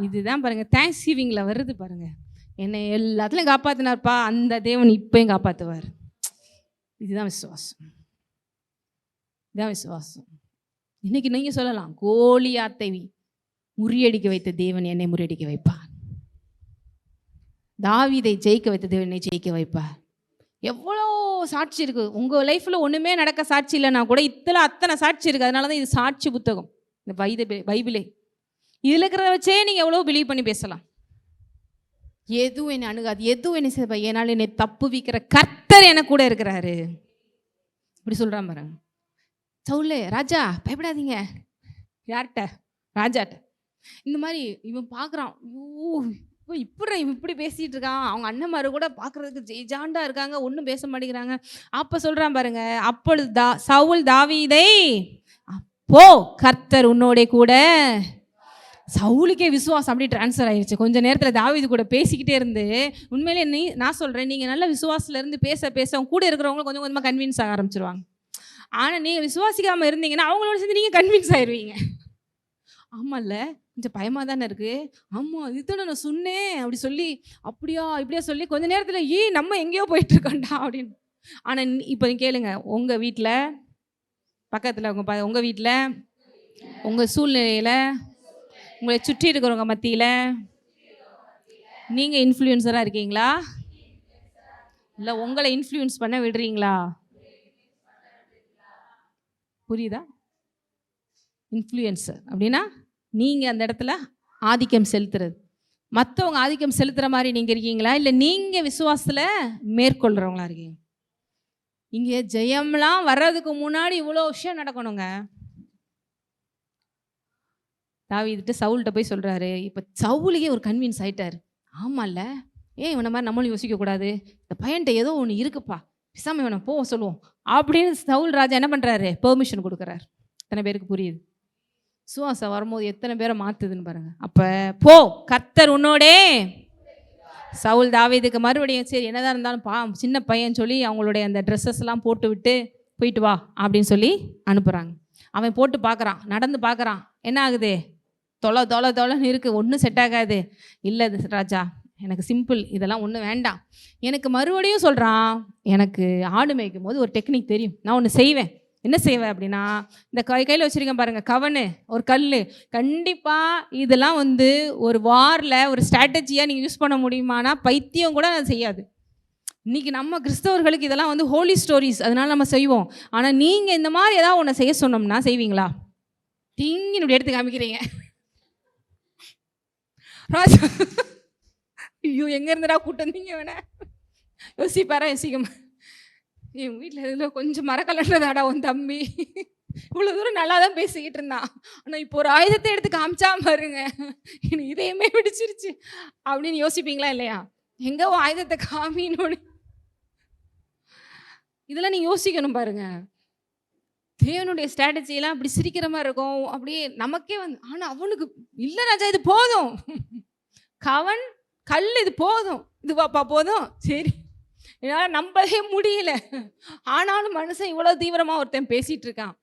இதுதான் பாருங்க தேங்க்ஸ் கிவிங்கில் வருது பாருங்க. என்னை எல்லாத்துலையும் காப்பாற்றினார்ப்பா, அந்த தேவன் இப்போயும் காப்பாற்றுவார். இதுதான் விசுவாசம், இதுதான் விசுவாசம். இன்னைக்கு நீங்கள் சொல்லலாம், கோலியாத்தை முறியடிக்க வைத்த தேவன் என்னை முறியடிக்க வைப்பார், தாவீதை ஜெயிக்க வைத்த தேவன் என்னை ஜெயிக்க வைப்பார். எவ்வளோ சாட்சி இருக்குது உங்கள் லைஃப்பில். ஒன்றுமே நடக்க சாட்சி இல்லைனா கூட அத்தனை சாட்சி இருக்குது. அதனால தான் இது சாட்சி புத்தகம், இந்த பைபிளே. இதில் இருக்கிறத வச்சே நீங்கள் எவ்வளோ பிலீவ் பண்ணி பேசலாம். எதுவும் என்னை அணுகாது, எதுவும் என்னை செய்வா, ஏன்னால் என்னை தப்புவிக்கிற கர்த்தர் எனக்கு கூட இருக்கிறாரு. இப்படி சொல்கிறான் பாருங்க. சவுலே, ராஜா பயப்படாதீங்க. யார்கிட்ட? ராஜாட்ட. இந்த மாதிரி இவன் பார்க்குறான், இவன் இப்படி பேசிகிட்டு இருக்கான். அவங்க அண்ணன்மாரு கூட பார்க்குறதுக்கு ஜாண்டா இருக்காங்க, ஒன்றும் பேச மாட்டேங்கிறாங்க. அப்போ சொல்கிறான் பாருங்க, அப்பொழுது சவுல் தாவீதை, அப்போ கர்த்தர் உன்னோட கூட. சவுலுக்கே விசுவாசம் அப்படி ட்ரான்ஸ்ஃபர் ஆயிடுச்சு. கொஞ்சம் நேரத்தில் தாவீது கூட பேசிக்கிட்டே இருந்து, உண்மையிலே நான் சொல்கிறேன், நீங்கள் நல்ல விசுவாசத்தில் இருந்து பேச அவங்க கூட இருக்கிறவங்க கொஞ்சம் கொஞ்சமாக கன்வின்ஸ் ஆக ஆரம்பிச்சிருவாங்க. ஆனால் நீங்கள் விசுவாசிக்காமல் இருந்தீங்கன்னா அவங்களோட சேர்ந்து நீங்கள் கன்வின்ஸ் ஆயிடுவீங்க. ஆமாம்ல, கொஞ்சம் பயமாக தானே இருக்குது, ஆமாம் இதுதானே நான் சொன்னேன் அப்படி சொல்லி, அப்படியா இப்படியா சொல்லி கொஞ்சம் நேரத்தில் நம்ம எங்கேயோ போயிட்டுருக்கோண்டா அப்படின்னு. ஆனால் இப்போ கேளுங்க, உங்கள் வீட்டில் பக்கத்தில் உங்கள் வீட்டில் உங்கள் சூழ்நிலையில் உங்களை சுற்றி இருக்கிறவங்க மத்தியில் நீங்கள் இன்ஃப்ளூயன்சராக இருக்கீங்களா, இல்லை உங்களை இன்ஃப்ளூயன்ஸ் பண்ண விடுறீங்களா? புரியுதா? இன்ஃப்ளூயன்சர் அப்படின்னா நீங்கள் அந்த இடத்துல ஆதிக்கம் செலுத்துறது. மற்றவங்க ஆதிக்கம் செலுத்துகிற மாதிரி நீங்கள் இருக்கீங்களா, இல்லை நீங்கள் விசுவாசத்தில் மேற்கொள்கிறவங்களா இருக்கீங்க? இங்கே ஜெயம்லாம் வர்றதுக்கு முன்னாடி இவ்வளோ விஷயம் நடக்கணுங்க. தாவீதுட்டு சவுல்கிட்ட போய் சொல்கிறாரு. இப்போ சவுலுக்கே ஒரு கன்வின்ஸ் ஆகிட்டார். ஆமாம்ல, இவனை மாதிரி நம்மளும் யோசிக்கக்கூடாது, இந்த பையன்ட்ட ஏதோ ஒன்று இருக்குப்பா, பிசாம இவனை போக சொல்லுவோம் அப்படின்னு சவுல் ராஜா என்ன பண்ணுறாரு? பெர்மிஷன் கொடுக்குறாரு. எத்தனை பேருக்கு புரியுது? சுவாசம் வரும்போது எத்தனை பேரை மாற்றுதுன்னு பாருங்க. அப்போ போ, கர்த்தர் உன்னோடே. சவுல் தாவீதுக்கு மறுபடியும் சரி என்னதான் இருந்தாலும் சின்ன பையன் சொல்லி அவங்களுடைய அந்த ட்ரெஸ்ஸஸ்லாம் போட்டு விட்டு போயிட்டு வா அப்படின்னு சொல்லி அனுப்புகிறாங்க. அவன் போட்டு பார்க்குறான், நடந்து பார்க்குறான், என்ன ஆகுது? தொலைன்னு இருக்குது, ஒன்றும் செட் ஆகாது. இல்லை ராஜா, எனக்கு சிம்பிள், இதெல்லாம் ஒன்றும் வேண்டாம். எனக்கு மறுபடியும் சொல்கிறான், எனக்கு ஆடு மேய்க்கும் போது ஒரு டெக்னிக் தெரியும், நான் ஒன்று செய்வேன். என்ன செய்வேன் அப்படின்னா, இந்த கையில் வச்சுருக்கேன் பாருங்கள், கவனு, ஒரு கல். கண்டிப்பாக இதெல்லாம் ஒரு வாரில் ஒரு ஸ்ட்ராட்டஜியாக நீங்கள் யூஸ் பண்ண முடியுமானா பைத்தியம் கூட அது செய்யாது. இன்றைக்கி நம்ம கிறிஸ்தவர்களுக்கு இதெல்லாம் ஹோலி ஸ்டோரிஸ், அதனால நம்ம செய்வோம். ஆனால் நீங்கள் இந்த மாதிரி ஏதாவது ஒன்று செய்ய சொன்னோம்னா செய்வீங்களா? டிங்கின்னு எடுத்து காமிக்கிறீங்க. ராஜா, ஐயோ எங்கே இருந்துடா கூட்டம் வந்தீங்க வேணா யோசிப்பாரா? யோசிக்கமா, என் வீட்டில் இதில் கொஞ்சம் மரக்கலன்றதாடா உன் தம்பி, இவ்வளோ தூரம் நல்லா தான் பேசிக்கிட்டு இருந்தான், ஆனால் இப்போ ஒரு ஆயுதத்தை எடுத்து காமிச்சா பாருங்க, எனக்கு இதையுமே பிடிச்சிருச்சு அப்படின்னு யோசிப்பீங்களா இல்லையா? எங்கே ஆயுதத்தை காமின்னு இதெல்லாம் நீங்கள் யோசிக்கணும் பாருங்க. தேவனுடைய ஸ்ட்ராட்டஜியெல்லாம் அப்படி சிரிக்கிற மாதிரி இருக்கும், அப்படியே நமக்கே ஆனால் அவனுக்கு இல்லை ராஜா இது போதும், கல் இது போதும், இது பாப்பா போதும், சரி என்னால் நம்பவே முடியல. ஆனாலும் மனுஷன் இவ்வளோ தீவிரமாக ஒருத்தன் பேசிகிட்டு இருக்கான்.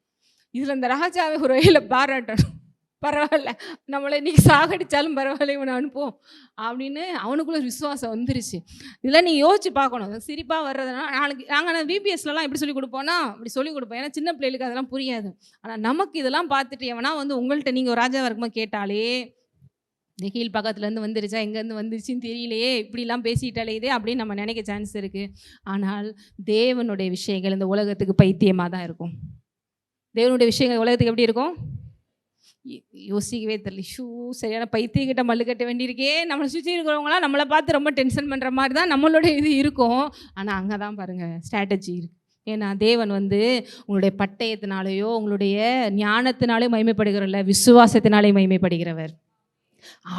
இதில் இந்த ராஜாவை ஒரு வகையில் பாராட்டணும். பரவாயில்ல, நம்மளை இன்றைக்கி சாகடித்தாலும் பரவாயில்ல, இவனை அனுப்புவோம் அப்படின்னு அவனுக்குள்ள விசுவாசம் வந்துருச்சு. இதெல்லாம் நீங்கள் யோசிச்சு பார்க்கணும். சிரிப்பாக வர்றதுனா நாங்கள் பிபிஎஸ்லாம் எப்படி சொல்லிக் கொடுப்போம்னா அப்படி சொல்லிக் கொடுப்போம். ஏன்னா சின்ன பிள்ளைகளுக்கு அதெல்லாம் புரியாது. ஆனால் நமக்கு இதெல்லாம் பார்த்துட்டு எவனா உங்கள்கிட்ட நீங்கள் ஒரு ராஜாவாக இருக்கும்போது கேட்டாலே, இந்த கீழ் பக்கத்துலேருந்து வந்துருச்சா, எங்கேருந்து வந்துருச்சுன்னு தெரியலையே, இப்படிலாம் பேசிட்டாலே இதே அப்படின்னு நம்ம நினைக்க சான்ஸ் இருக்குது. ஆனால் தேவனுடைய விஷயங்கள் இந்த உலகத்துக்கு பைத்தியமாக தான் இருக்கும். தேவனுடைய விஷயங்கள் உலகத்துக்கு எப்படி இருக்கும்? யோசிக்கவே தெரியல. சரியான பைத்தியக்கிட்ட மல்லு கட்ட வேண்டியிருக்கே. நம்மளை சுற்றி இருக்கிறவங்களாம் நம்மளை பார்த்து ரொம்ப டென்ஷன் பண்ணுற மாதிரி தான் நம்மளோட இது இருக்கும். ஆனால் அங்கே தான் பாருங்கள் ஸ்ட்ராட்டஜி இருக்குது. ஏன்னா தேவன் உங்களுடைய பட்டயத்தினாலேயோ உங்களுடைய ஞானத்தினாலே மகிமைப்படுகிறல்ல, விசுவாசத்தினாலே மகிமைப்படுகிறவர்.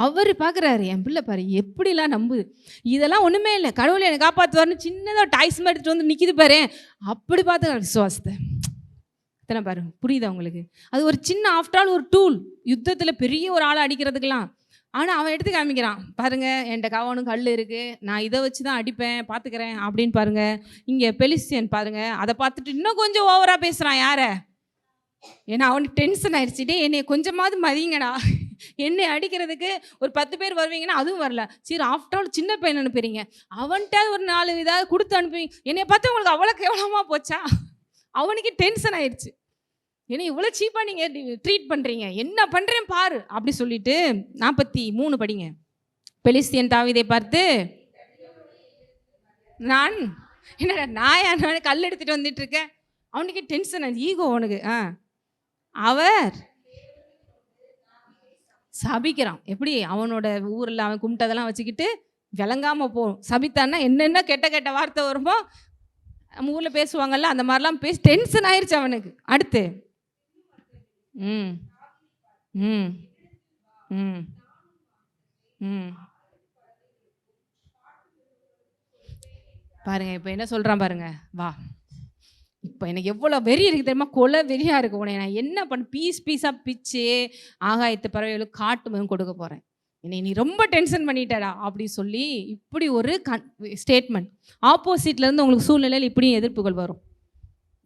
அவர் பார்க்குறாரு, என் பிள்ளை பாரு எப்படிலாம் நம்புது, இதெல்லாம் ஒன்றுமே இல்லை, கடவுளை என்னை காப்பாற்றுவார்னு சின்னதாக டாய்ஸ் எடுத்துகிட்டு நிற்கிது பாரு, அப்படி பார்த்துக்கிறார் விசுவாசத்தை. எத்தனை பாருங்க, புரியுதா உங்களுக்கு? அது ஒரு சின்ன ஆஃப்டர் ஆல் ஒரு டூல், யுத்தத்தில் பெரிய ஒரு ஆளை அடிக்கிறதுக்கெல்லாம். ஆனால் அவன் எடுத்து காமிக்கிறான், பாருங்க என்கிட்ட கவனும் கல் இருக்குது, நான் இதை வச்சு தான் அடிப்பேன், பார்த்துக்கிறேன் அப்படின்னு பாருங்க. இங்கே பெலிஸ்தியன் பாருங்க, அதை பார்த்துட்டு இன்னும் கொஞ்சம் ஓவராக பேசுகிறான். யாரை? ஏன்னா அவனுக்கு டென்ஷன் ஆயிடுச்சு. டே என்னை கொஞ்சமாவது மதிங்கடா, என்னை அடிக்கிறதுக்கு ஒரு 10 பேர் வருவீங்கன்னா அதுவும் வரல, சரி ஆஃப்டர் ஆல் சின்ன பையன் அனுப்புறீங்க, அவன்கிட்ட ஒரு 4 இதாவது கொடுத்து அனுப்புவீங்க, என்னை பார்த்து உங்களுக்கு அவ்வளோ கேவலமாக போச்சா? அவனுக்கு டென்ஷன் ஆயிடுச்சு. ஏன்னா இவ்வளோ சீப்பாக நீங்கள் ட்ரீட் பண்ணுறீங்க, என்ன பண்ணுறேன் பாரு அப்படி சொல்லிட்டு 43 படிங்க. பெலிஸ்தியன் தாவீதை பார்த்து, நான் என்னடா நான் கல் எடுத்துகிட்டு வந்துட்டு இருக்கேன். அவனுக்கு டென்ஷன், ஈகோ அவனுக்கு. அவர் சபிக்கிறான். எப்படி? அவனோட ஊரில் அவன் கும்பிட்டதெல்லாம் வச்சுக்கிட்டு விளங்காமல் போகும். சபித்தான்னா என்னென்ன கெட்ட கெட்ட வார்த்தை வருமோ நம்ம ஊரில் பேசுவாங்கல்ல, அந்த மாதிரிலாம் பேசி டென்ஷன் ஆயிடுச்சு அவனுக்கு. அடுத்து ம் ம் ம் ம் பாருங்க, இப்போ என்ன சொல்கிறான் பாருங்க. வா, இப்போ எனக்கு எவ்வளோ வெறி இருக்குது தெரியுமா? கொலை வெறியாக இருக்குது. உன்னை நான் என்ன பண்ண, பீஸாக பிச்சு ஆகாயத்து பறவைகளுக்கு காட்டு கொடுக்க போகிறேன், என்னை நீ ரொம்ப டென்ஷன் பண்ணிட்டடா அப்படி சொல்லி இப்படி ஒரு ஸ்டேட்மெண்ட். ஆப்போசிட்லேருந்து உங்களுக்கு சூழ்நிலையில் இப்படியும் எதிர்ப்புகள் வரும்.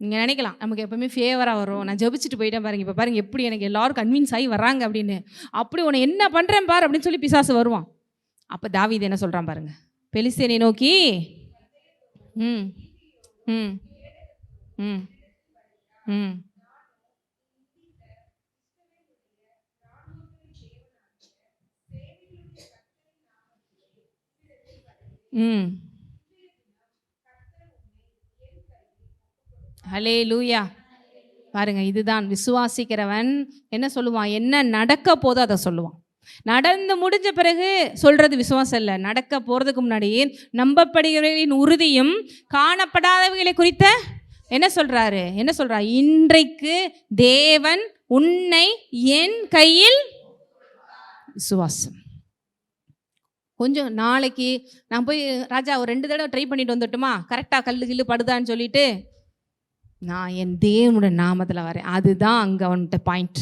நீங்கள் நினைக்கலாம் நமக்கு எப்போவுமே ஃபேவராக வரும், நான் ஜபிச்சுட்டு போயிட்டேன் பாருங்க, இப்போ பாருங்க எப்படி எனக்கு எல்லோரும் கன்வின்ஸ் ஆகி வராங்க அப்படின்னு. அப்படி உன்னை என்ன பண்ணுறேன் பாரு அப்படின்னு சொல்லி பிசாசு வருவான். அப்போ தாவீது என்ன சொல்கிறான் பாருங்க, பெலிஸ்தியனை நோக்கி ம் ம் ம் ம் ம் ஹல்லேலூயா. பாருங்க, இதுதான் விசுவாசிக்கிறவன் என்ன சொல்லுவான், என்ன நடக்க போதோ அதை சொல்லுவான். நடந்து முடிஞ்ச பிறகு சொல்றது விசுவாசம் இல்லை, நடக்க போறதுக்கு முன்னாடி நம்பப்படுகிறவர்களின் உறுதியும் காணப்படாதவைகளை குறித்த என்ன சொல்றாரு, இன்றைக்கு தேவன் உன்னை என் கையில் விசுவாசம். கொஞ்சம் நாளைக்கு நான் போய் ராஜா ஒரு 2 தடவை ட்ரை பண்ணிட்டு வந்துட்டுமா, கரெக்டாக கல்லு படுதான்னு சொல்லிட்டு நான் என் தேவனுடைய நாமத்தில் வரேன். அதுதான் அங்கே அவன்கிட்ட பாயிண்ட்.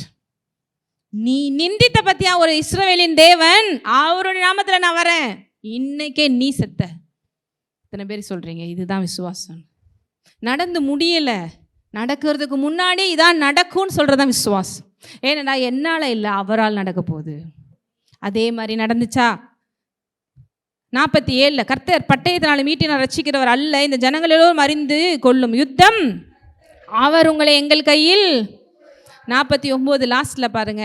நீ நிந்தித்த பத்தியா ஒரு இஸ்ரவேலின் தேவன், அவருடைய நாமத்தில் நான் வரேன், இன்னைக்கே நீ செத்த. இத்தனை பேர் சொல்றீங்க இதுதான் விசுவாசம். நடந்து முடியல, நடக்கிறதுக்கு முன்னாடி இதான் நடக்கும்னு சொல்றதான் விசுவாசம். ஏன்னா என்னால் இல்லை, அவரால் நடக்க போகுது. அதே மாதிரி நடந்துச்சா? 47 கர்த்தர் பட்டயத்தினால மீட்டினார், ரட்சிக்கிறவர் அல்ல, இந்த ஜனங்கள் எல்லோரும் அறிந்து கொள்ளும் யுத்தம் அவர் உங்களை எங்கள் கையில். 49 லாஸ்ட்டில் பாருங்க,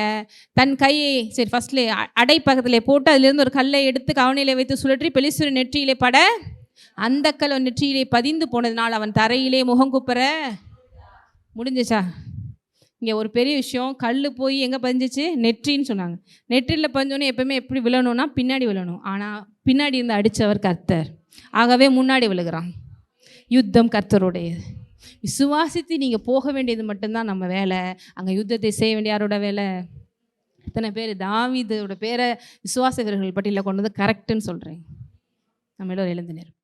தன் கையை சரி ஃபர்ஸ்ட்லே அடைப்பக்கத்திலே போட்டு அதிலிருந்து ஒரு கல்லை எடுத்து கவனிலே வைத்து சுழற்றி பெலிஸ்தரின் நெற்றியிலே பட, அந்த கல் நெற்றியிலே பதிந்து போனதுனால் அவன் தரையிலே முகங்குப்புற முடிஞ்சிச்சா? இங்கே ஒரு பெரிய விஷயம், கல் போய் எங்கே பதிஞ்சிச்சு? நெற்றின்னு சொன்னாங்க. நெற்றியில் பதிஞ்சோன்னே எப்பவுமே எப்படி விழணும்னா பின்னாடி விழணும். ஆனால் பின்னாடி இருந்து அடித்தவர் கர்த்தர், ஆகவே முன்னாடி விழுகிறான். யுத்தம் கர்த்தருடையது. விசுவாசித்து நீங்கள் போக வேண்டியது மட்டும்தான் நம்ம வேலை. அங்கே யுத்தத்தை செய்ய வேண்டிய யாரோட வேலை? இத்தனை பேர் தாவீதோட பேரை விசுவாச வீரர்கள் பட்டியலில் கொண்டு வந்து கரெக்டுன்னு சொல்கிறேன். நம்ம எல்லோரும் எழுந்து நேரம்